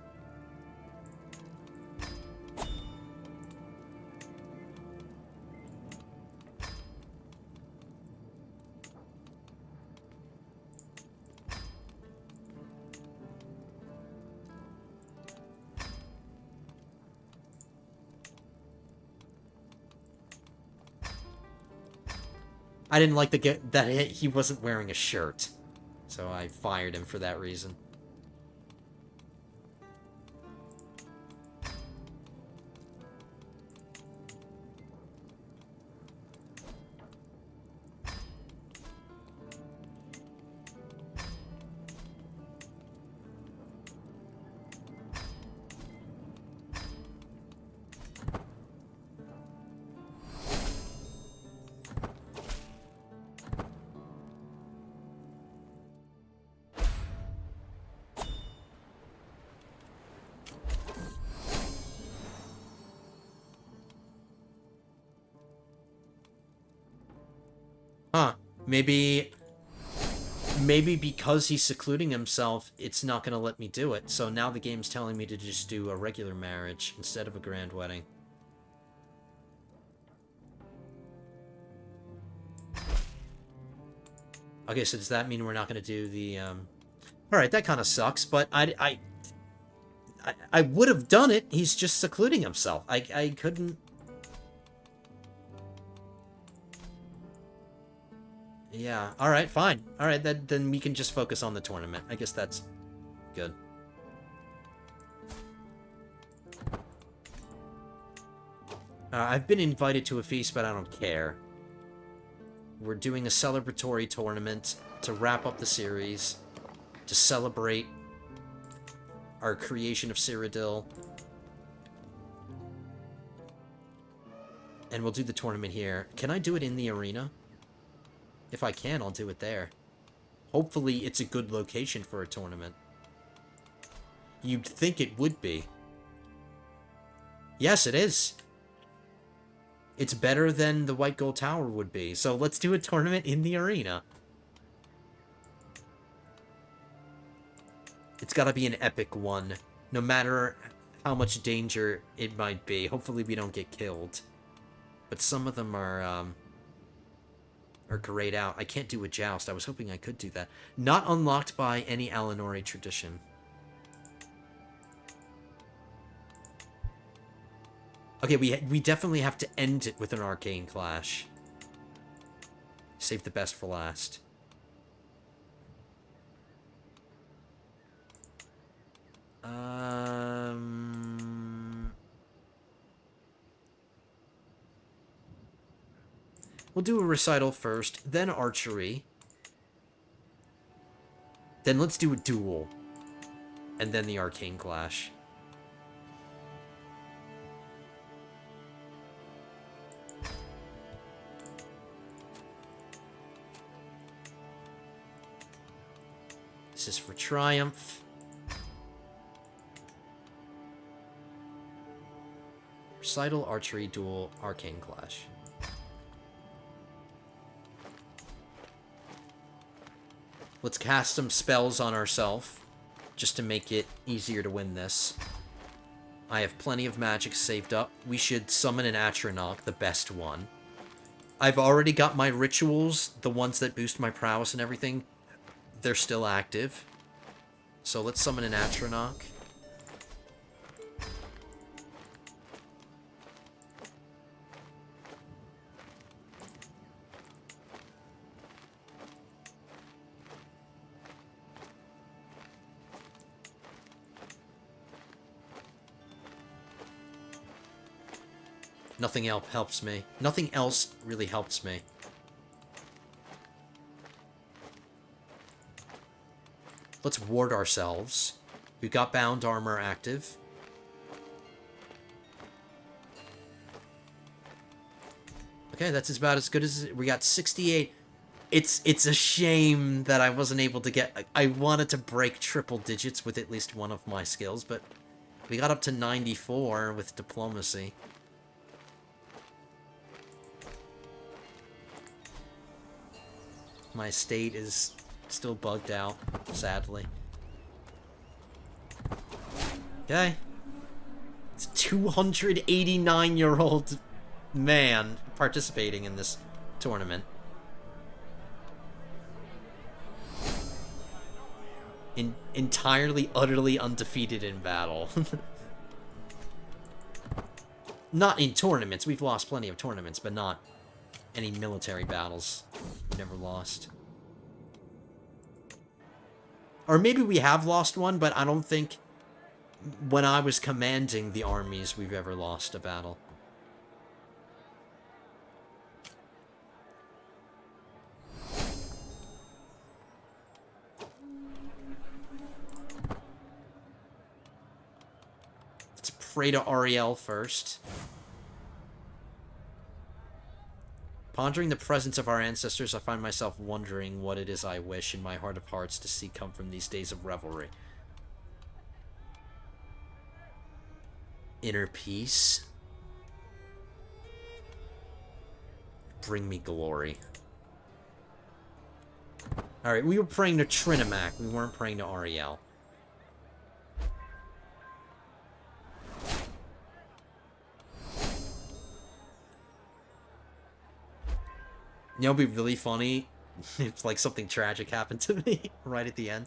I didn't like that he wasn't wearing a shirt, so I fired him for that reason. Huh. Maybe because he's secluding himself, it's not going to let me do it. So now the game's telling me to just do a regular marriage instead of a grand wedding. Okay, so does that mean we're not going to do the... Alright, that kind of sucks, but I would have done it. He's just secluding himself. I couldn't... Yeah, alright, fine. Alright, then we can just focus on the tournament. I guess that's good. I've been invited to a feast, but I don't care. We're doing a celebratory tournament to wrap up the series, to celebrate our creation of Cyrodiil. And we'll do the tournament here. Can I do it in the arena? If I can, I'll do it there. Hopefully, it's a good location for a tournament. You'd think it would be. Yes, it is. It's better than the White Gold Tower would be. So let's do a tournament in the arena. It's gotta be an epic one. No matter how much danger it might be. Hopefully we don't get killed. But some of them are Or grayed out. I can't do a joust. I was hoping I could do that. Not unlocked by any Alinori tradition. Okay, we definitely have to end it with an arcane clash. Save the best for last. We'll do a recital first, then archery. Then let's do a duel. And then the arcane clash. This is for triumph. Recital, archery, duel, arcane clash. Let's cast some spells on ourselves, just to make it easier to win this. I have plenty of magic saved up. We should summon an Atronach, the best one. I've already got my rituals, the ones that boost my prowess and everything. They're still active. So let's summon an Atronach. Nothing else helps me. Nothing else really helps me. Let's ward ourselves. We've got bound armor active. Okay, that's about as good as... We got 68. It's a shame that I wasn't able to get... I wanted to break triple digits with at least one of my skills, but we got up to 94 with diplomacy. My estate is still bugged out, sadly. Okay. It's a 289-year-old man participating in this tournament. Entirely, utterly undefeated in battle. Not in tournaments. We've lost plenty of tournaments, but not any military battles. We never lost. Or maybe we have lost one, but I don't think when I was commanding the armies we've ever lost a battle. Let's pray to Ariel first. Pondering the presence of our ancestors, I find myself wondering what it is I wish in my heart of hearts to see come from these days of revelry. Inner peace. Bring me glory. Alright, we were praying to Trinimac. We weren't praying to Ariel. You know, it'd be really funny if, like, something tragic happened to me right at the end.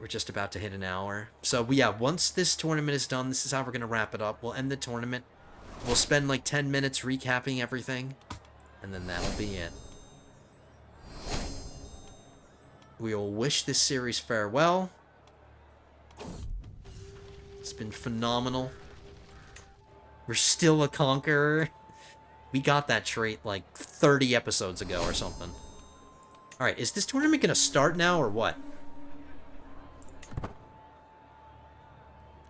We're just about to hit an hour. So, yeah, once this tournament is done, this is how we're going to wrap it up. We'll end the tournament. We'll spend, like, 10 minutes recapping everything. And then that'll be it. We will wish this series farewell. It's been phenomenal. We're still a conqueror. We got that trait like 30 episodes ago or something. Alright, is this tournament gonna start now or what?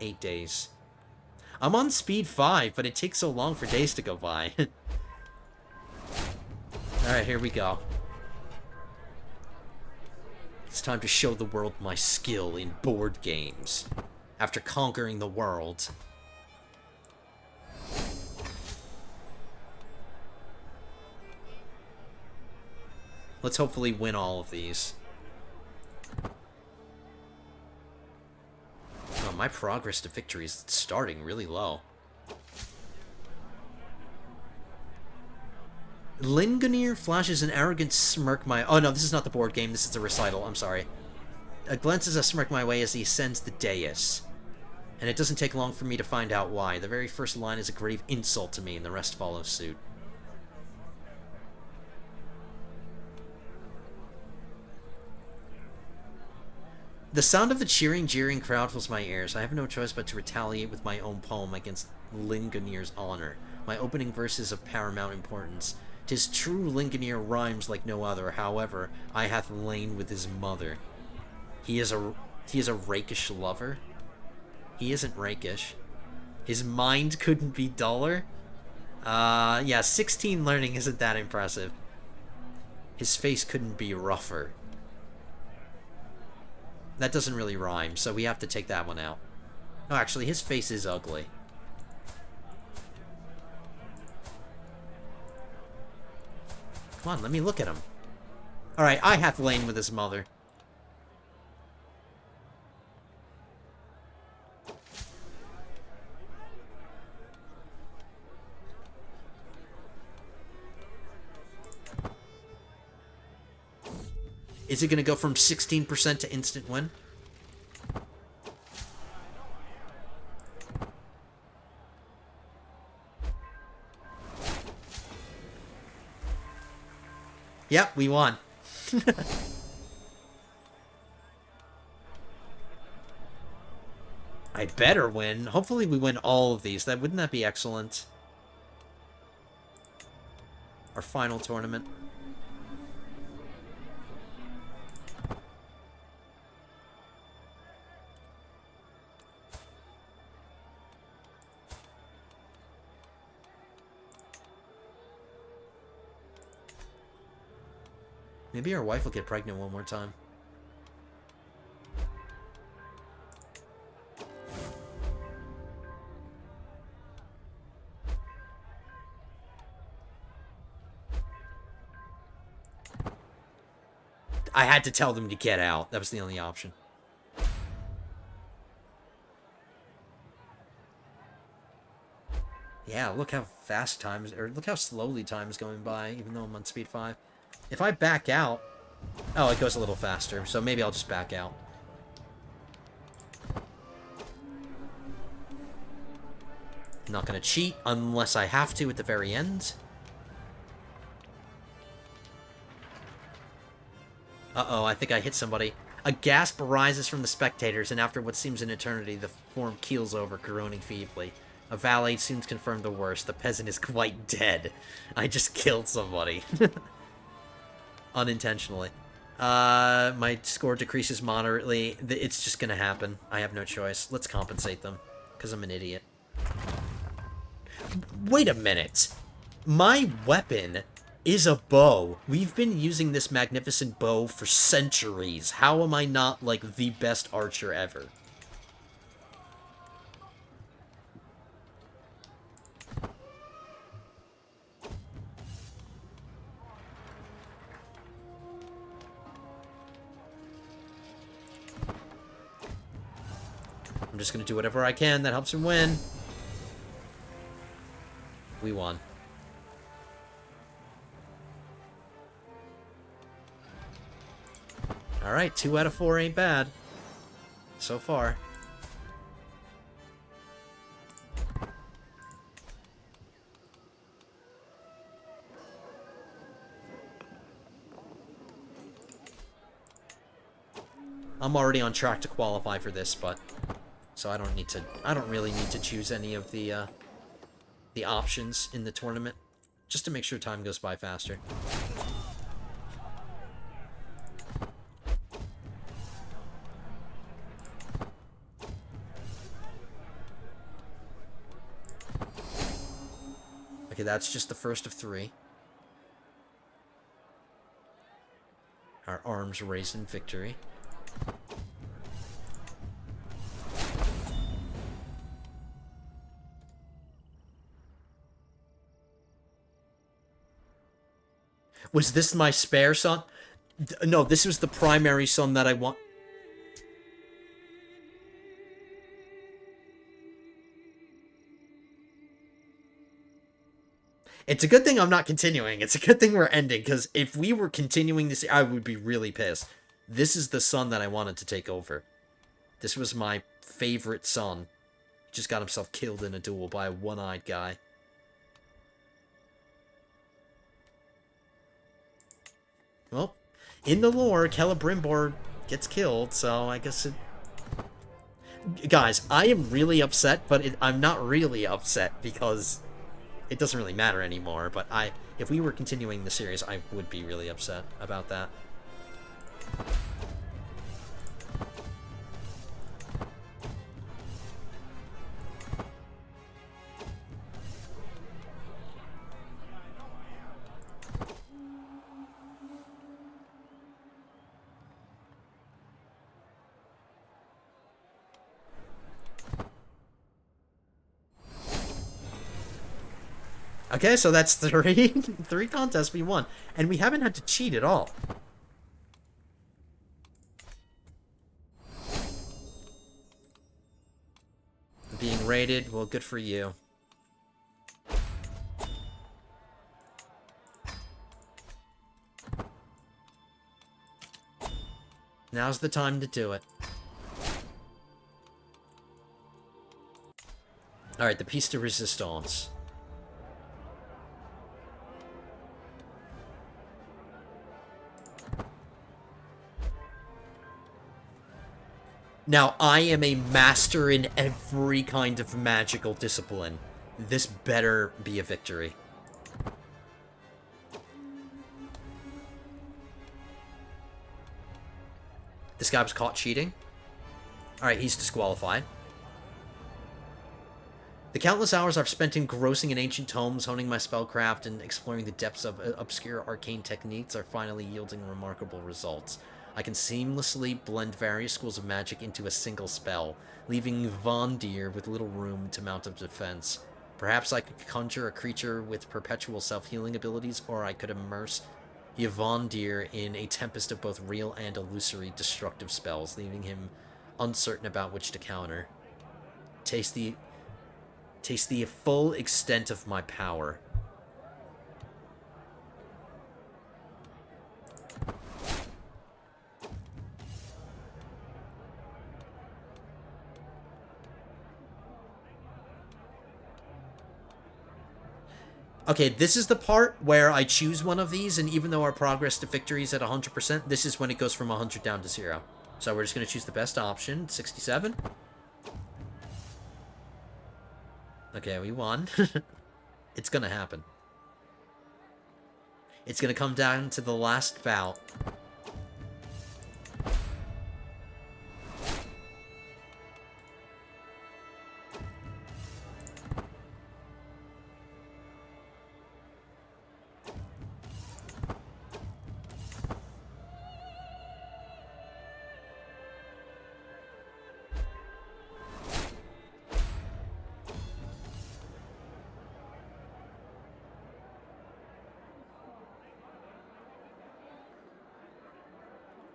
8 days. I'm on speed 5, but it takes so long for days to go by. Alright, here we go. It's time to show the world my skill in board games. After conquering the world. Let's hopefully win all of these. Oh, my progress to victory is starting really low. Lingonir flashes an arrogant smirk my... Oh, no, this is not the board game. This is a recital. I'm sorry. Glances a smirk my way as he ascends the dais. And it doesn't take long for me to find out why. The very first line is a grave insult to me, and the rest follows suit. The sound of the cheering, jeering crowd fills my ears. I have no choice but to retaliate with my own poem against Lingonir's honor. My opening verse is of paramount importance. 'Tis true Lingonir rhymes like no other, however, I hath lain with his mother. He is a rakish lover? He isn't rakish. His mind couldn't be duller? Yeah, 16 learning isn't that impressive. His face couldn't be rougher. That doesn't really rhyme, so we have to take that one out. Oh, actually, his face is ugly. Come on, let me look at him. Alright, I hath lain with his mother. Is it going to go from 16% to instant win? Yep, we won. I better win. Hopefully we win all of these. Wouldn't that be excellent? Our final tournament. Maybe our wife will get pregnant one more time. I had to tell them to get out. That was the only option. Yeah, look how fast time's... Or look how slowly time's going by, even though I'm on speed 5. If I back out... Oh, it goes a little faster, so maybe I'll just back out. I'm not going to cheat unless I have to at the very end. Uh-oh, I think I hit somebody. A gasp arises from the spectators, and after what seems an eternity, the form keels over, groaning feebly. A valet soon confirmed the worst. The peasant is quite dead. I just killed somebody. Unintentionally. My score decreases moderately. It's just gonna happen. I have no choice. Let's compensate them, because I'm an idiot. Wait a minute. My weapon is a bow. We've been using this magnificent bow for centuries. How am I not, like, the best archer ever? I'm just gonna do whatever I can that helps him win. We won. Alright, 2 out of 4 ain't bad. So far. I'm already on track to qualify for this, but... So I don't really need to choose any of the options in the tournament. Just to make sure time goes by faster. Okay, that's just the first of 3. Our arms raised in victory. Was this my spare son? No, this was the primary son that I want. It's a good thing I'm not continuing. It's a good thing we're ending, because if we were continuing this, I would be really pissed. This is the son that I wanted to take over. This was my favorite son. He just got himself killed in a duel by a one-eyed guy. Well, in the lore, Celebrimbor gets killed, so I guess it... Guys, I am really upset, but I'm not really upset, because it doesn't really matter anymore, but if we were continuing the series, I would be really upset about that. Okay, so that's three contests we won, and we haven't had to cheat at all. Being raided, well, good for you. Now's the time to do it. Alright, the piece de resistance. Now, I am a master in every kind of magical discipline. This better be a victory. This guy was caught cheating. Alright, he's disqualified. The countless hours I've spent engrossing in ancient tomes, honing my spellcraft, and exploring the depths of obscure arcane techniques are finally yielding remarkable results. I can seamlessly blend various schools of magic into a single spell, leaving Vondir with little room to mount a defense. Perhaps I could conjure a creature with perpetual self-healing abilities, or I could immerse Yvondir in a tempest of both real and illusory destructive spells, leaving him uncertain about which to counter. Taste the full extent of my power. Okay, this is the part where I choose one of these, and even though our progress to victory is at 100%, this is when it goes from 100 down to 0. So we're just going to choose the best option, 67. Okay, we won. It's going to happen. It's going to come down to the last bout.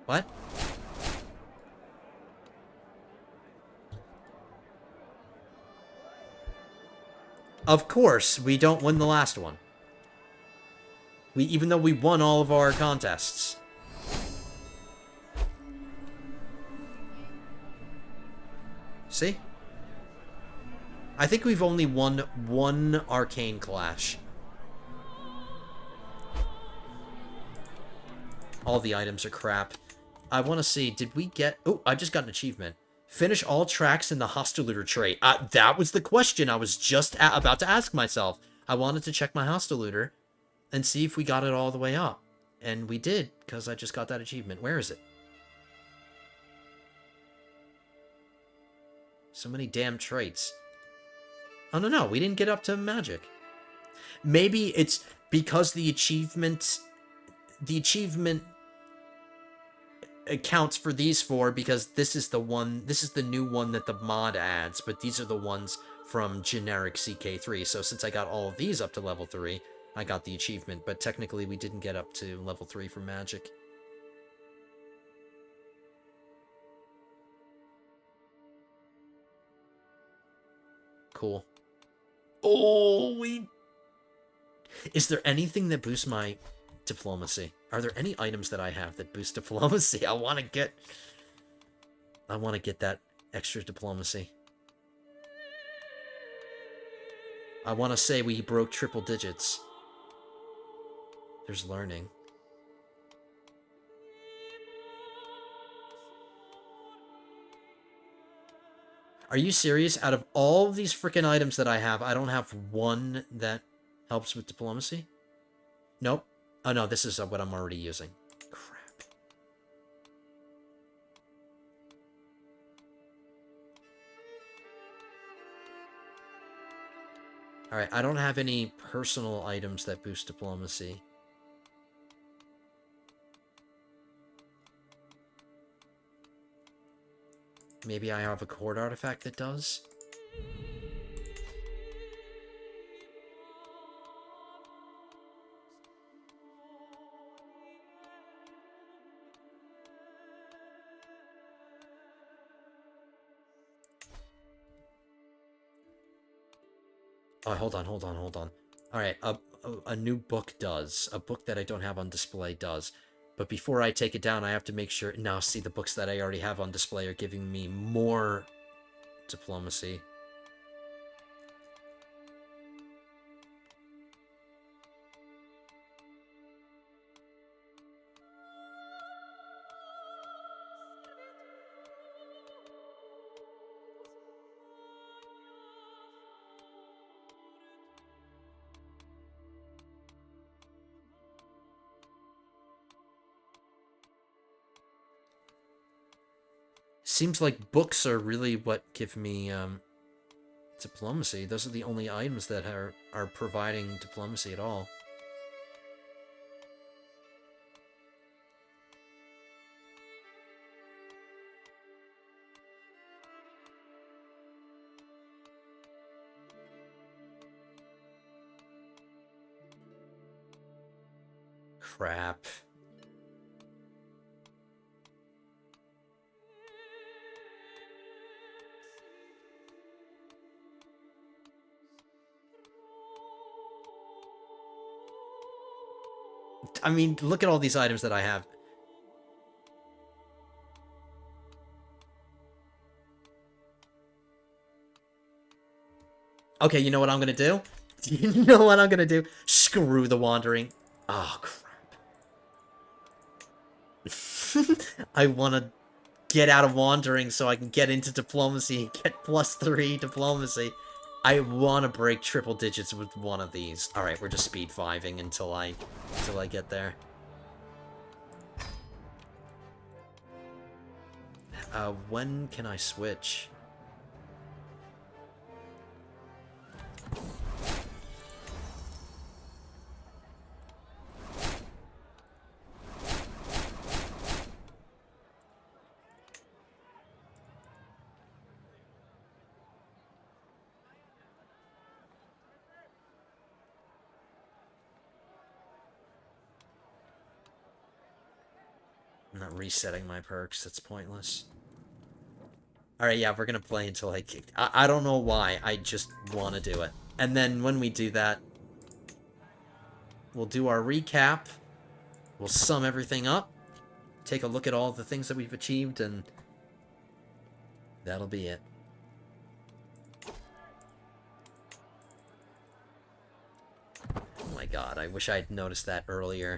What? Of course, we don't win the last one. Even though we won all of our contests. See? I think we've only won one arcane clash. All the items are crap. I want to see, did we get... Oh, I just got an achievement. Finish all tracks in the Hostilitor trait. That was the question I was just about to ask myself. I wanted to check my Hostilitor and see if we got it all the way up. And we did, because I just got that achievement. Where is it? So many damn traits. Oh, no, we didn't get up to magic. Maybe it's because the achievement accounts for these four, because this is the new one that the mod adds, but these are the ones from generic CK3. So since I got all of these up to level 3, I got the achievement, but technically we didn't get up to level 3 for magic. Cool. Oh, we... Is there anything that boosts my diplomacy? Are there any items that I have that boost diplomacy? I want to get that extra diplomacy. I want to say we broke triple digits. There's learning. Are you serious? Out of all of these freaking items that I have, I don't have one that helps with diplomacy? Nope. Oh no, this is what I'm already using. Crap. Alright, I don't have any personal items that boost diplomacy. Maybe I have a court artifact that does? Oh, hold on. Alright, a new book does. A book that I don't have on display does. But before I take it down, I have to make sure... Now, see, the books that I already have on display are giving me more diplomacy. Seems like books are really what give me diplomacy. Those are the only items that are providing diplomacy at all. Crap. I mean, look at all these items that I have. Okay, you know what I'm gonna do? You know what I'm gonna do? Screw the wandering. Oh, crap. I want to get out of wandering so I can get into diplomacy and get +3 diplomacy. I want to break triple digits with one of these. Alright, we're just speed 5ing until I get there. When can I switch? I'm not resetting my perks, that's pointless. Alright, yeah, we're gonna play until I kick. I don't know why, I just want to do it. And then when we do that, we'll do our recap, we'll sum everything up, take a look at all the things that we've achieved, and that'll be it. Oh my god, I wish I'd noticed that earlier.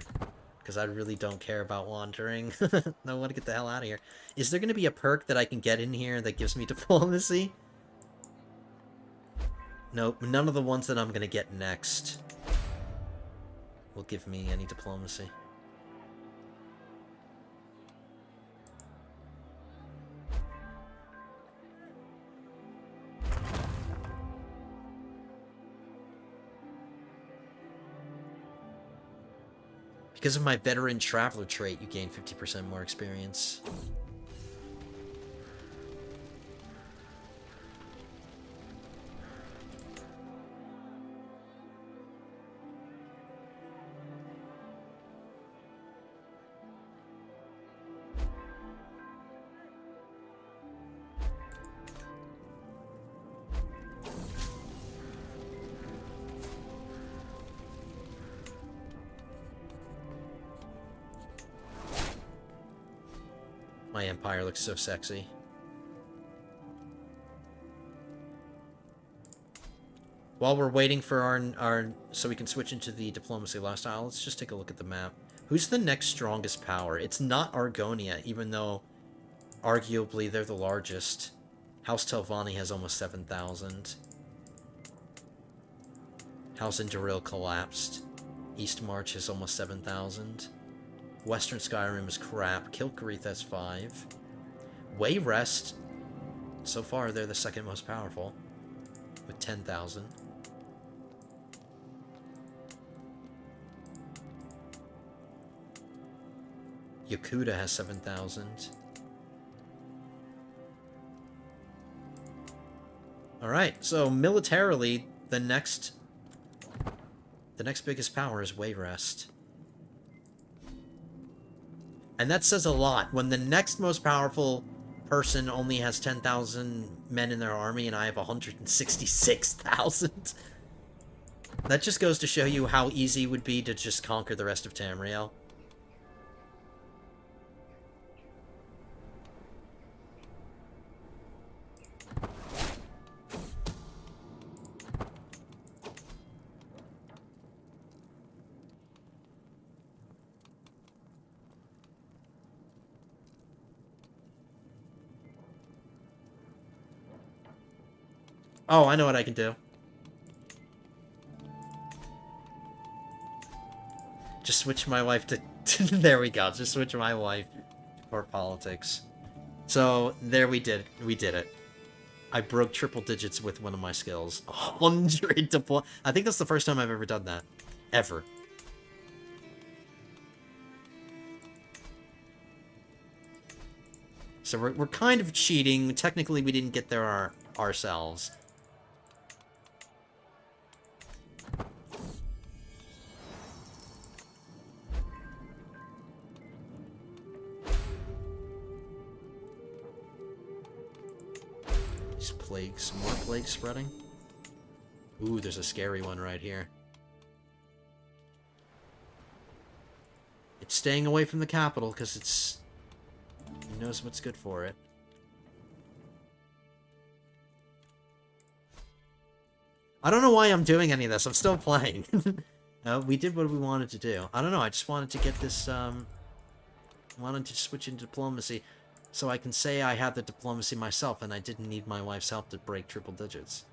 Because I really don't care about wandering. I want to get the hell out of here. Is there going to be a perk that I can get in here that gives me diplomacy? Nope, none of the ones that I'm going to get next will give me any diplomacy. Because of my veteran traveler trait, you gain 50% more experience. My empire looks so sexy. While we're waiting for our so we can switch into the diplomacy lifestyle, let's just take a look at the map. Who's the next strongest power? It's not Argonia, even though arguably they're the largest. House Telvanni has almost 7,000. House Induril collapsed. East March has almost 7,000. Western Skyrim is crap. Kilgarith has 5. Wayrest, so far they're the second most powerful, with 10,000. Yakuta has 7,000. Alright, so militarily, the next biggest power is Wayrest. And that says a lot. When the next most powerful person only has 10,000 men in their army and I have 166,000. That just goes to show you how easy it would be to just conquer the rest of Tamriel. Oh, I know what I can do. Just switch my wife to... there we go. Just switch my wife for politics. So, there we did. We did it. I broke triple digits with one of my skills. 100 deploy... I think that's the first time I've ever done that. Ever. So we're kind of cheating. Technically, we didn't get there ourselves. These plagues. More plagues spreading. Ooh, there's a scary one right here. It's staying away from the capital because it's... He knows what's good for it. I don't know why I'm doing any of this. I'm still playing. We did what we wanted to do. I don't know. I just wanted to get this, wanted to switch into diplomacy so I can say I had the diplomacy myself and I didn't need my wife's help to break triple digits.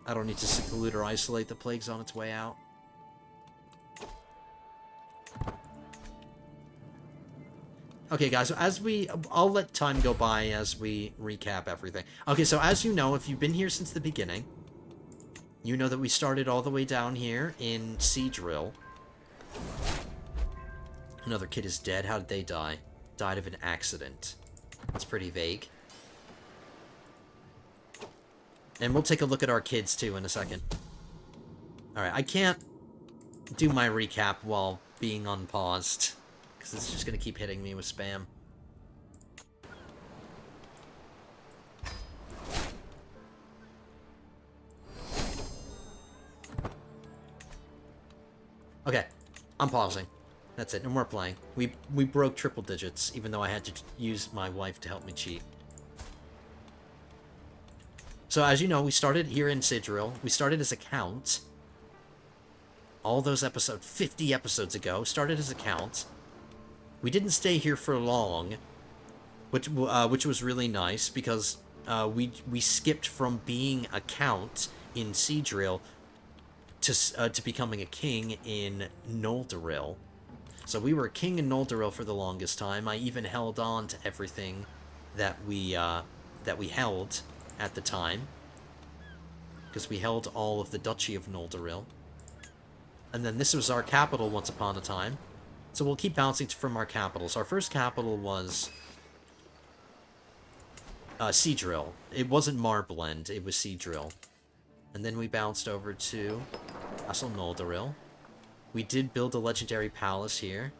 I don't need to seclude or isolate the plagues on its way out. Okay, guys, I'll let time go by as we recap everything. Okay, so as you know, if you've been here since the beginning, you know that we started all the way down here in Seadrill. Another kid is dead. How did they die? Died of an accident. That's pretty vague. And we'll take a look at our kids, too, in a second. Alright, I can't do my recap while being unpaused, because it's just going to keep hitting me with spam. Okay, I'm pausing. That's it, no more playing. We broke triple digits, even though I had to use my wife to help me cheat. So, as you know, we started here in Sidril. We started as a count. All those episodes, 50 episodes ago, started as a count. We didn't stay here for long, which was really nice, because we skipped from being a count in Seadrill to becoming a king in Noldoril. So we were a king in Noldoril for the longest time. I even held on to everything that we held at the time, because we held all of the Duchy of Noldoril. And then this was our capital once upon a time. So we'll keep bouncing from our capitals. Our first capital was Seadrill. It wasn't Marblend, it was Seadrill. And then we bounced over to Castle Noldoril. We did build a legendary palace here.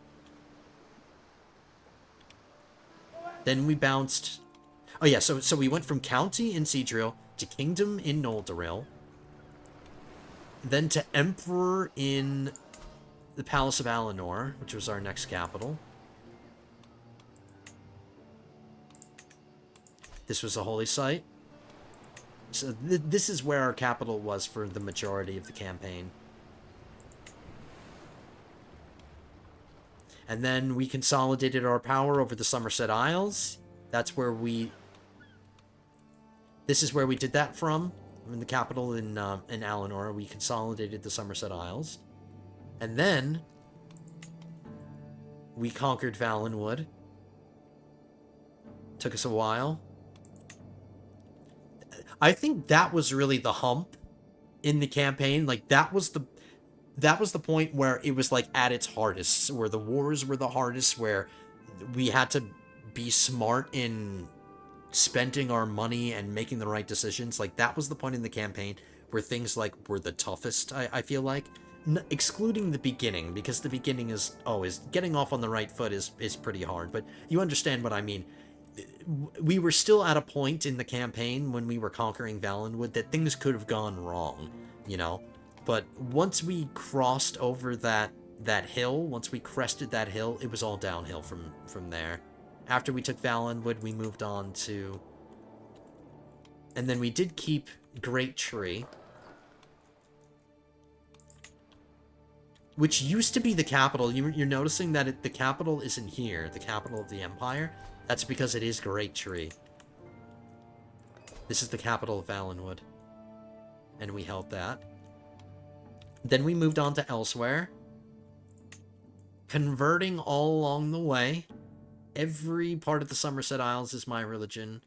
Then we bounced... Oh yeah, so we went from county in Seadrill to kingdom in Noldoril, then to emperor in the Palace of Alinor, which was our next capital. This was a holy site. So this is where our capital was for the majority of the campaign. And then we consolidated our power over the Somerset Isles. That's where we... This is where we did that from. In the capital in Alinor, we consolidated the Somerset Isles. And then we conquered Valenwood. Took us a while. I think that was really the hump in the campaign. Like, that was the point where it was like at its hardest, where the wars were the hardest, where we had to be smart in spending our money and making the right decisions. Like, that was the point in the campaign where things like were the toughest, I feel like. Excluding the beginning, because the beginning is always getting off on the right foot is pretty hard, but you understand what I mean. We were still at a point in the campaign when we were conquering Valenwood that things could have gone wrong, you know? But once we crossed over that hill, once we crested that hill, it was all downhill from there. After we took Valenwood, we moved on to... And then we did keep Great Tree, which used to be the capital. You're noticing that the capital isn't here, the capital of the Empire. That's because it is Great Tree. This is the capital of Valenwood. And we held that. Then we moved on to Elsewhere. Converting all along the way. Every part of the Somerset Isles is my religion.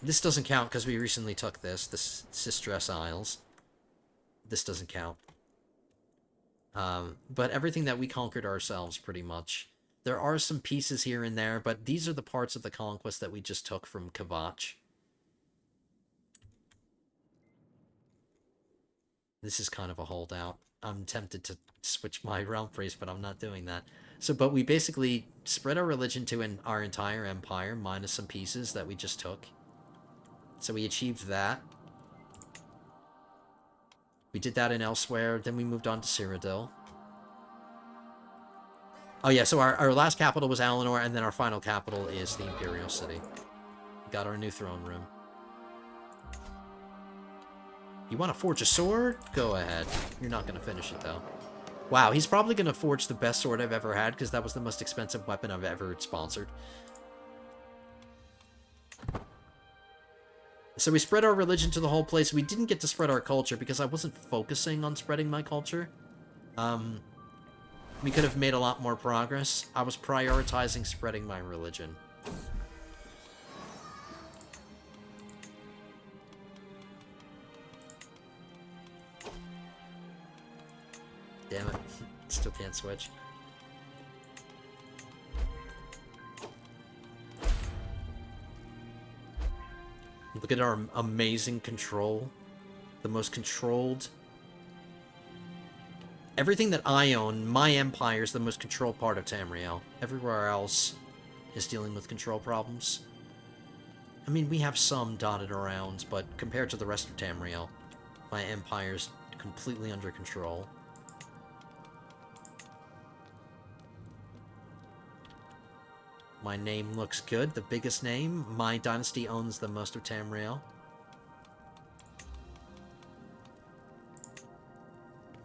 This doesn't count because we recently took this. The Sistress Isles. This doesn't count. But everything that we conquered ourselves, pretty much. There are some pieces here and there, but these are the parts of the conquest that we just took from Kvatch. This is kind of a holdout. I'm tempted to switch my realm phrase, but I'm not doing that. So, but we basically spread our religion to our entire empire, minus some pieces that we just took. So we achieved that. We did that in Elsewhere, then we moved on to Cyrodiil. Oh yeah, so our last capital was Alinor, and then our final capital is the Imperial City. We got our new throne room. You want to forge a sword? Go ahead. You're not going to finish it, though. Wow, he's probably going to forge the best sword I've ever had, because that was the most expensive weapon I've ever sponsored. So we spread our religion to the whole place. We didn't get to spread our culture, because I wasn't focusing on spreading my culture. We could have made a lot more progress. I was prioritizing spreading my religion. Damn it. Still can't switch. Look at our amazing control. The most controlled... Everything that I own, my empire, is the most controlled part of Tamriel. Everywhere else is dealing with control problems. I mean, we have some dotted around, but compared to the rest of Tamriel, my empire's completely under control. My name looks good, the biggest name. My dynasty owns the most of Tamriel.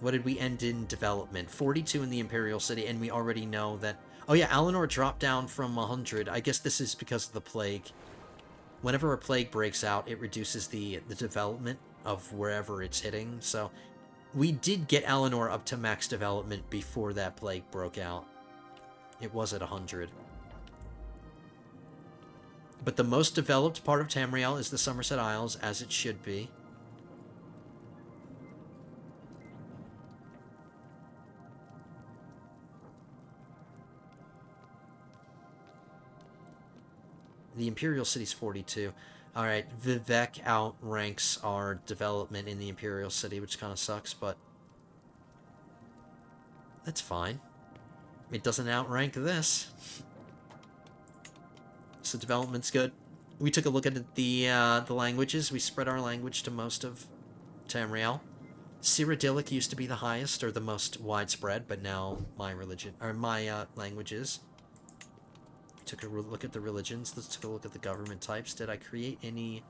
What did we end in development? 42 in the Imperial City, and we already know that... Oh yeah, Alinor dropped down from 100. I guess this is because of the plague. Whenever a plague breaks out, it reduces the development of wherever it's hitting. So we did get Alinor up to max development before that plague broke out. It was at 100. But the most developed part of Tamriel is the Somerset Isles, as it should be. The Imperial City's 42. Alright, Vivek outranks our development in the Imperial City, which kind of sucks, but... that's fine. It doesn't outrank this. So development's good. We took a look at the languages. We spread our language to most of Tamriel. Cyrodiilic used to be the highest or the most widespread, but now my religion or my languages. Took a look at the religions. Let's take a look at the government types. Did I create any?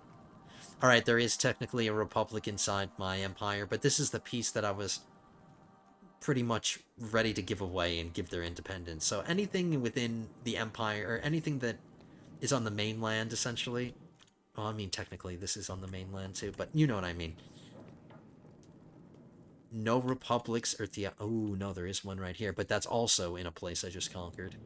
All right, there is technically a republic inside my empire, but this is the piece that I was pretty much ready to give away and give their independence. So anything within the empire or anything that is on the mainland, essentially. Well, I mean, technically this is on the mainland too, but you know what I mean. No republics or oh no, there is one right here, but that's also in a place I just conquered.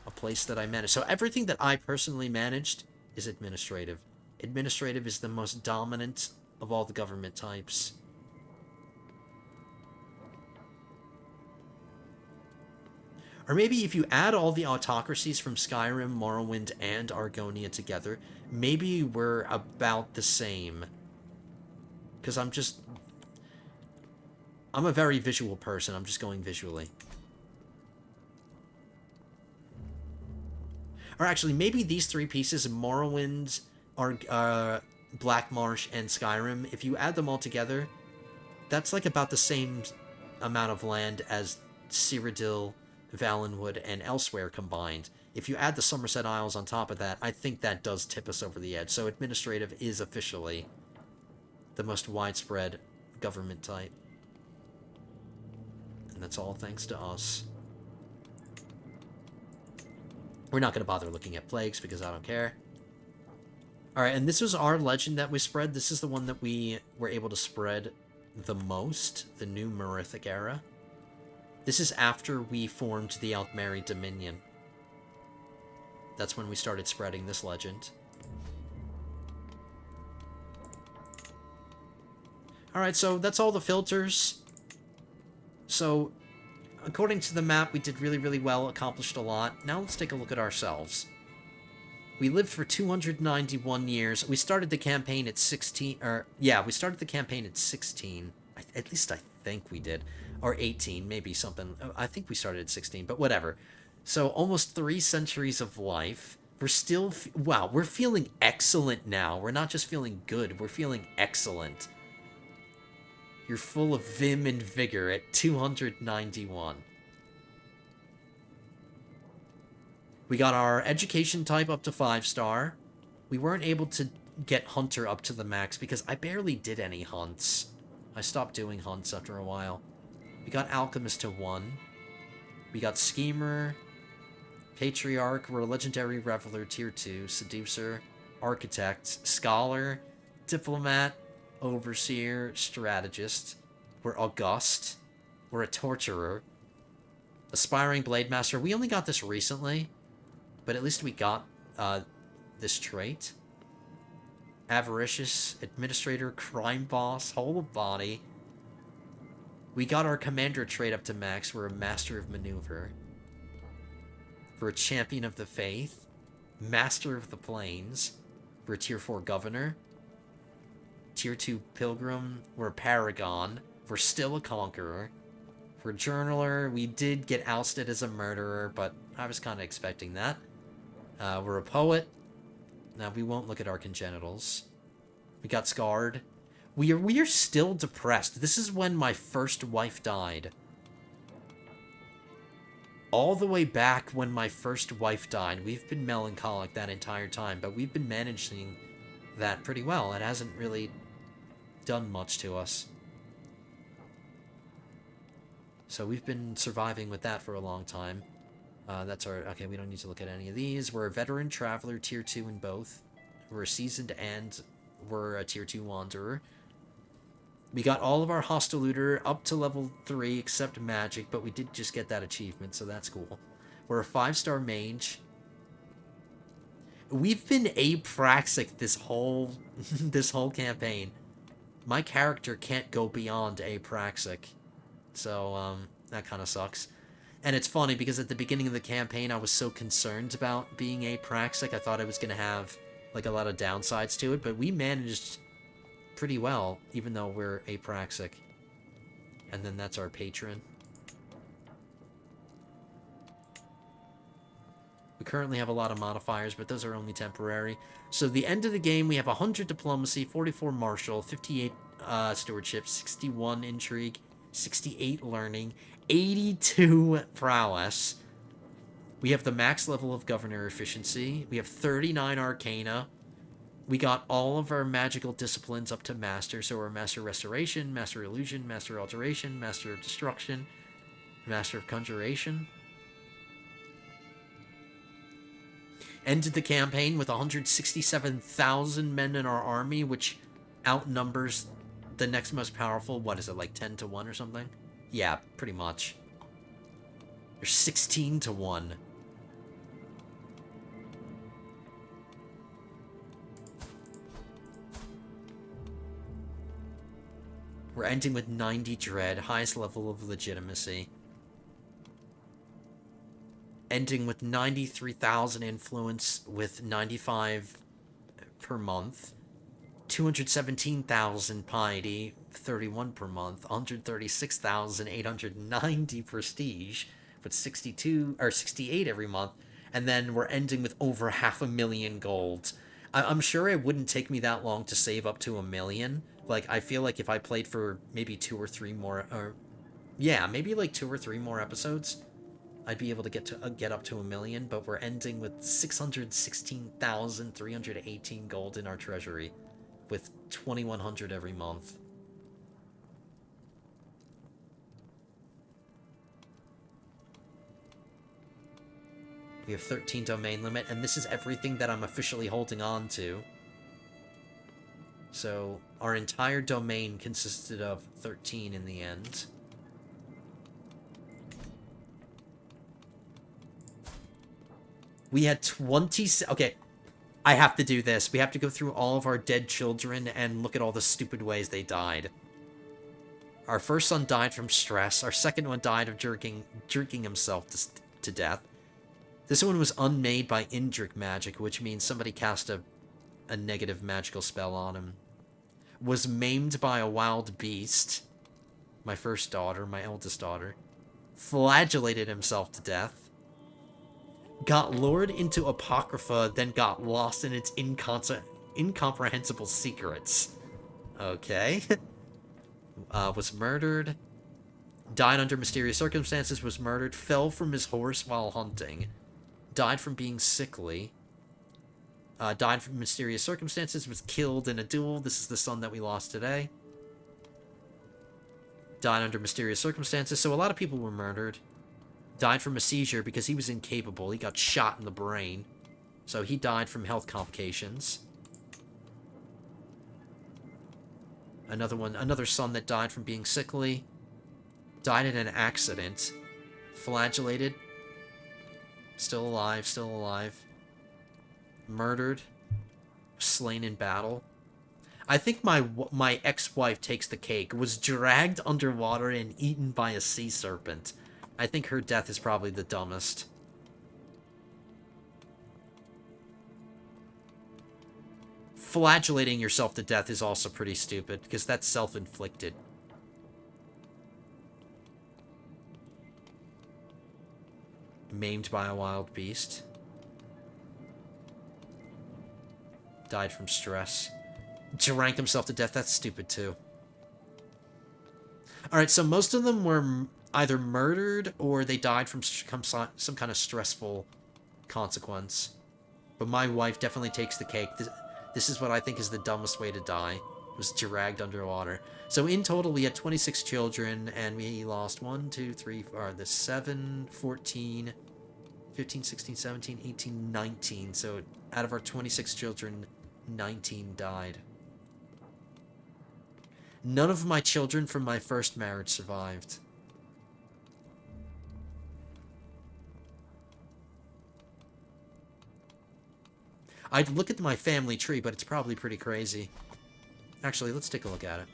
A place that I managed. So everything that I personally managed is administrative. Administrative is the most dominant of all the government types. Or maybe if you add all the autocracies from Skyrim, Morrowind, and Argonia together, maybe we're about the same. Because I'm a very visual person. I'm just going visually. Or actually, maybe these three pieces, Morrowind, Black Marsh, and Skyrim, if you add them all together, that's like about the same amount of land as Cyrodiil, Valenwood, and Elsewhere combined. If you add the Somerset Isles on top of that, I think that does tip us over the edge. So administrative is officially the most widespread government type. And that's all thanks to us. We're not going to bother looking at plagues because I don't care. Alright, and this was our legend that we spread. This is the one that we were able to spread the most, the new Merithic era. This is after we formed the Altmeri Dominion. That's when we started spreading this legend. Alright, so that's all the filters. So, according to the map, we did really, really well, accomplished a lot. Now let's take a look at ourselves. We lived for 291 years. We started the campaign at 16, we started the campaign at 16. At least I think we did. Or 18, maybe something. I think we started at 16, but whatever. So almost 3 centuries of life. We're still, wow, we're feeling excellent now. We're not just feeling good, we're feeling excellent. You're full of vim and vigor at 291. We got our education type up to 5-star. We weren't able to get Hunter up to the max because I barely did any hunts. I stopped doing hunts after a while. We got Alchemist to 1. We got Schemer, Patriarch, we're a Legendary Reveler tier 2, Seducer, Architect, Scholar, Diplomat, Overseer, Strategist. We're August. We're a Torturer. Aspiring Blade Master. We only got this recently, but at least we got this trait. Avaricious, Administrator, Crime Boss, Whole of Body. We got our Commander trait up to max. We're a Master of Maneuver. We're a Champion of the Faith. Master of the Plains. We're a Tier 4 Governor. Tier 2 Pilgrim. We're a Paragon. We're still a Conqueror. We're a Journaler. We did get ousted as a Murderer, but I was kind of expecting that. We're a Poet. Now, we won't look at our congenitals. We got Scarred. We are still depressed. This is when my first wife died. All the way back when my first wife died. We've been melancholic that entire time, but we've been managing that pretty well. It hasn't really done much to us. So we've been surviving with that for a long time. That's our... Okay, we don't need to look at any of these. We're a Veteran Traveler, Tier 2 in both. We're a Seasoned and we're a Tier 2 Wanderer. We got all of our Hostile up to level 3 except Magic, but we did just get that achievement, so that's cool. We're a 5-star Mage. We've been apraxic this whole this whole campaign. My character can't go beyond apraxic. So, that kind of sucks. And it's funny because at the beginning of the campaign, I was so concerned about being apraxic. I thought I was going to have, like, a lot of downsides to it, but we managed pretty well, even though we're apraxic. And then that's our patron. We currently have a lot of modifiers, but those are only temporary. So the end of the game, we have 100 diplomacy, 44 martial, 58 stewardship, 61 intrigue, 68 learning, 82 prowess. We have the max level of governor efficiency. We have 39 arcana. We got all of our magical disciplines up to master. So we're master restoration, master illusion, master alteration, master of destruction, master of conjuration. Ended the campaign with 167,000 men in our army, which outnumbers the next most powerful. What is it, like 10 to 1 or something? Yeah, pretty much. There's 16 to 1. We're ending with 90 dread, highest level of legitimacy. Ending with 93,000 influence with 95 per month. 217,000 piety, 31 per month. 136,890 prestige, with 62 or 68 every month. And then we're ending with over 500,000 gold. I'm sure it wouldn't take me that long to save up to 1 million. Like, I feel like if I played for maybe 2 or 3 more, or yeah, maybe like 2 or 3 more episodes, I'd be able to get up to 1 million. But we're ending with 616,318 gold in our treasury, with 2,100 every month. We have 13 domain limit, and this is everything that I'm officially holding on to. So our entire domain consisted of 13 in the end. We had 20... Okay, I have to do this. We have to go through all of our dead children and look at all the stupid ways they died. Our first son died from stress. Our second one died of drinking himself to death. This one was unmade by Indrik magic, which means somebody cast a negative magical spell on him. Was maimed by a wild beast. My first daughter, my eldest daughter. Flagellated himself to death. Got lured into Apocrypha, then got lost in its incomprehensible secrets. Okay. Was murdered. Died under mysterious circumstances, was murdered. Fell from his horse while hunting. Died from being sickly. Died from mysterious circumstances, was killed in a duel. This is the son that we lost today. Died under mysterious circumstances, so a lot of people were murdered. Died from a seizure because he was incapable. He got shot in the brain. So he died from health complications. Another son that died from being sickly. Died in an accident. Flagellated. Still alive, still alive. Murdered. Slain in battle. I think my ex-wife takes the cake. Was dragged underwater and eaten by a sea serpent. I think her death is probably the dumbest. Flagellating yourself to death is also pretty stupid, because that's self-inflicted. Maimed by a wild beast. Died from stress. Drank himself to death, that's stupid too. Alright, so most of them were either murdered or they died from some kind of stressful consequence. But my wife definitely takes the cake. This is what I think is the dumbest way to die. Was dragged underwater. So in total we had 26 children and we lost 1, 2, 3, 4, 7, 14, 15, 16, 17, 18, 19. So out of our 26 children, 19 died. None of my children from my first marriage survived. I'd look at my family tree, but it's probably pretty crazy. Actually, let's take a look at it.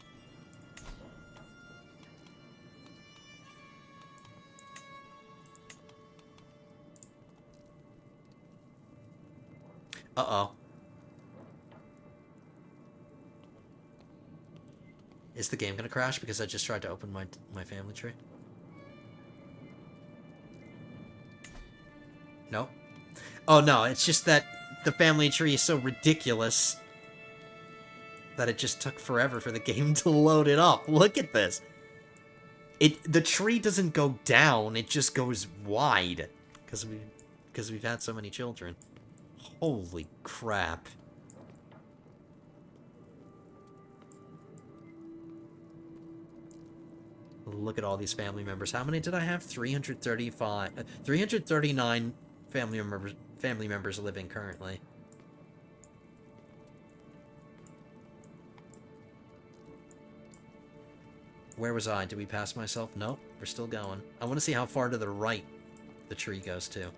Uh-oh. Is the game gonna crash because I just tried to open my family tree? No? Oh no, it's just that the family tree is so ridiculous that it just took forever for the game to load it up. Look at this. The tree doesn't go down, it just goes wide. Because we've had so many children. Holy crap. Look at all these family members. How many did I have? 339 family members living currently. Where was I? Did we pass myself? Nope, we're still going. I want to see how far to the right the tree goes to.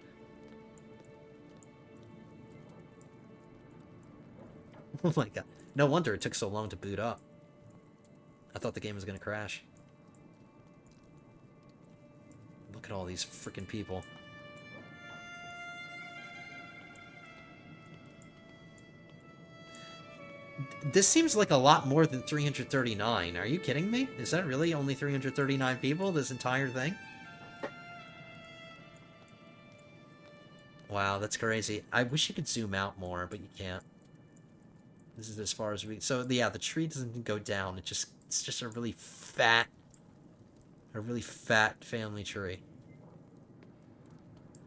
Oh my god. No wonder it took so long to boot up. I thought the game was going to crash. Look at all these freaking people. This seems like a lot more than 339. Are you kidding me? Is that really only 339 people, this entire thing? Wow, that's crazy. I wish you could zoom out more, but you can't. This is as far as we... So, yeah, the tree doesn't go down. It's just a really fat family tree.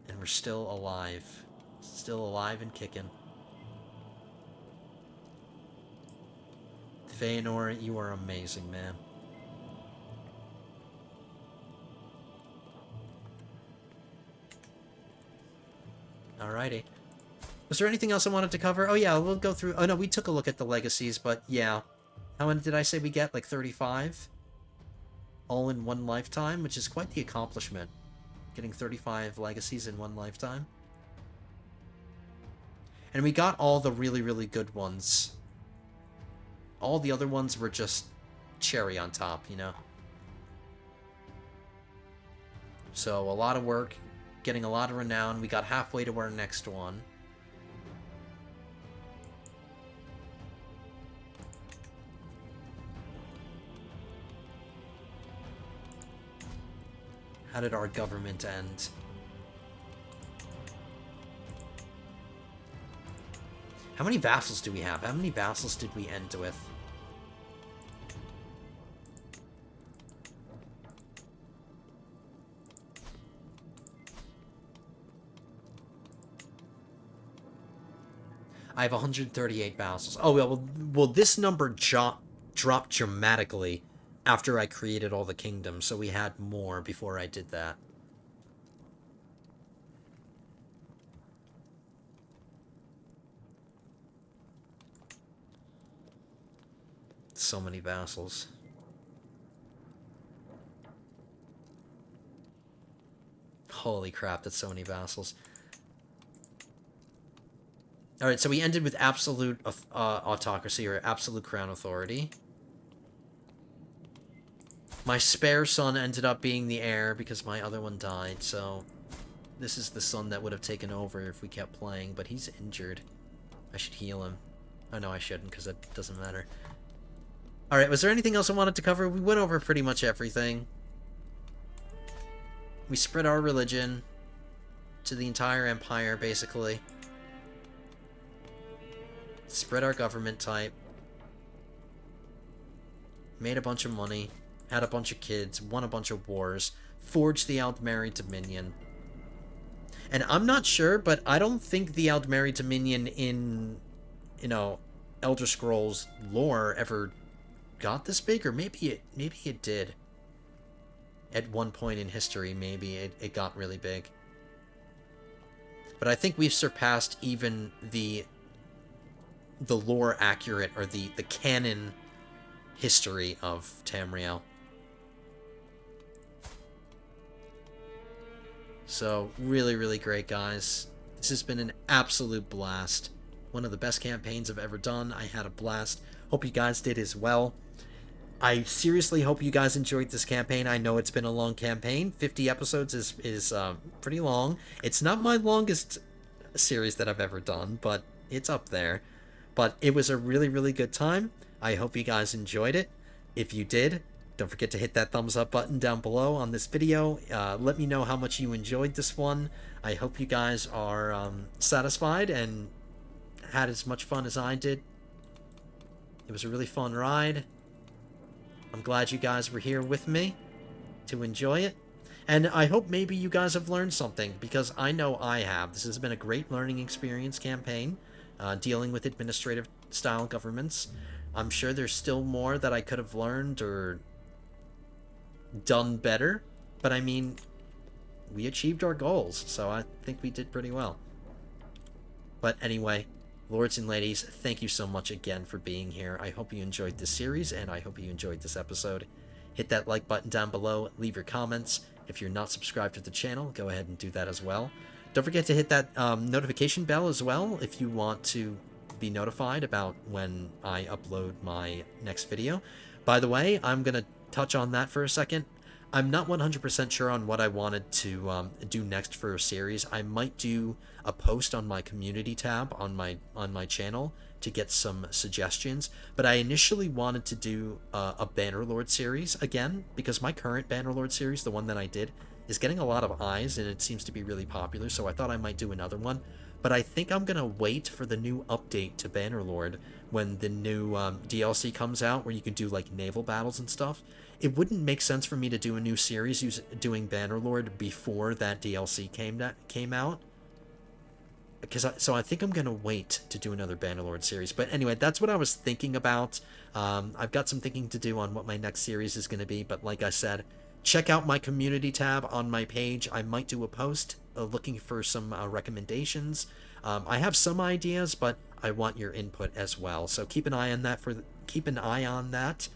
And we're still alive. Still alive and kicking. Feanor, you are amazing, man. Alrighty. Was there anything else I wanted to cover? Oh yeah, we'll go through... Oh no, we took a look at the legacies, but yeah. How many did I say we get? Like 35? All in one lifetime, which is quite the accomplishment. Getting 35 legacies in one lifetime. And we got all the really, really good ones. All the other ones were just cherry on top, you know? So, a lot of work, getting a lot of renown. We got halfway to our next one. How did our government end? How many vassals do we have? How many vassals did we end with? I have 138 vassals. Oh, well this number dropped dramatically after I created all the kingdoms, so we had more before I did that. So many vassals. Holy crap, that's so many vassals. Alright, so we ended with absolute autocracy, or absolute crown authority. My spare son ended up being the heir because my other one died, so... This is the son that would have taken over if we kept playing, but he's injured. I should heal him. Oh no, I shouldn't, because that doesn't matter. Alright, was there anything else I wanted to cover? We went over pretty much everything. We spread our religion to the entire empire, basically. Spread our government type. Made a bunch of money. Had a bunch of kids. Won a bunch of wars. Forged the Aldmeri Dominion. And I'm not sure, but I don't think the Aldmeri Dominion in, you know, Elder Scrolls lore ever got this big, or maybe it did. At one point in history, maybe it got really big. But I think we've surpassed even the lore accurate, or the canon history of Tamriel. So, really, really great, guys. This has been an absolute blast. One of the best campaigns I've ever done. I had a blast. Hope you guys did as well. I seriously hope you guys enjoyed this campaign. I know it's been a long campaign. 50 episodes is pretty long. It's not my longest series that I've ever done, but it's up there. But it was a really, really good time. I hope you guys enjoyed it. If you did, Don't forget to hit that thumbs up button down below on this video. Let me know how much you enjoyed this one. I hope you guys are satisfied and had as much fun as I did. It was a really fun ride. I'm glad you guys were here with me to enjoy it. And I hope maybe you guys have learned something, because I know I have. This has been a great learning experience campaign, dealing with administrative style governments. I'm sure there's still more that I could have learned or done better, but I mean, we achieved our goals, so I think we did pretty well. But anyway, lords and ladies, thank you so much again for being here. I hope you enjoyed this series, and I hope you enjoyed this episode. Hit that like button down below, leave your comments. If you're not subscribed to the channel, go ahead and do that as well. Don't forget to hit that notification bell as well if you want to be notified about when I upload my next video. By the way, I'm going to touch on that for a second. I'm not 100% sure on what I wanted to do next for a series. I might do a post on my community tab on my channel to get some suggestions, but I initially wanted to do a Bannerlord series again, because my current Bannerlord series, the one that I did, is getting a lot of eyes and it seems to be really popular, so I thought I might do another one. But I think I'm gonna wait for the new update to Bannerlord when the new DLC comes out, where you can do like naval battles and stuff. It wouldn't make sense for me to do a new series doing Bannerlord before that DLC came out. So I think I'm going to wait to do another Bannerlord series. But anyway, that's what I was thinking about. I've got some thinking to do on what my next series is going to be. But like I said, check out my community tab on my page. I might do a post looking for some recommendations. I have some ideas, but I want your input as well. So keep an eye on that.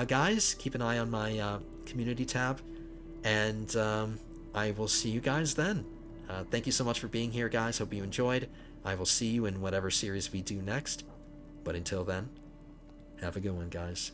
Guys. Keep an eye on my community tab. And I will see you guys then. Thank you so much for being here, guys. Hope you enjoyed. I will see you in whatever series we do next. But until then, have a good one, guys.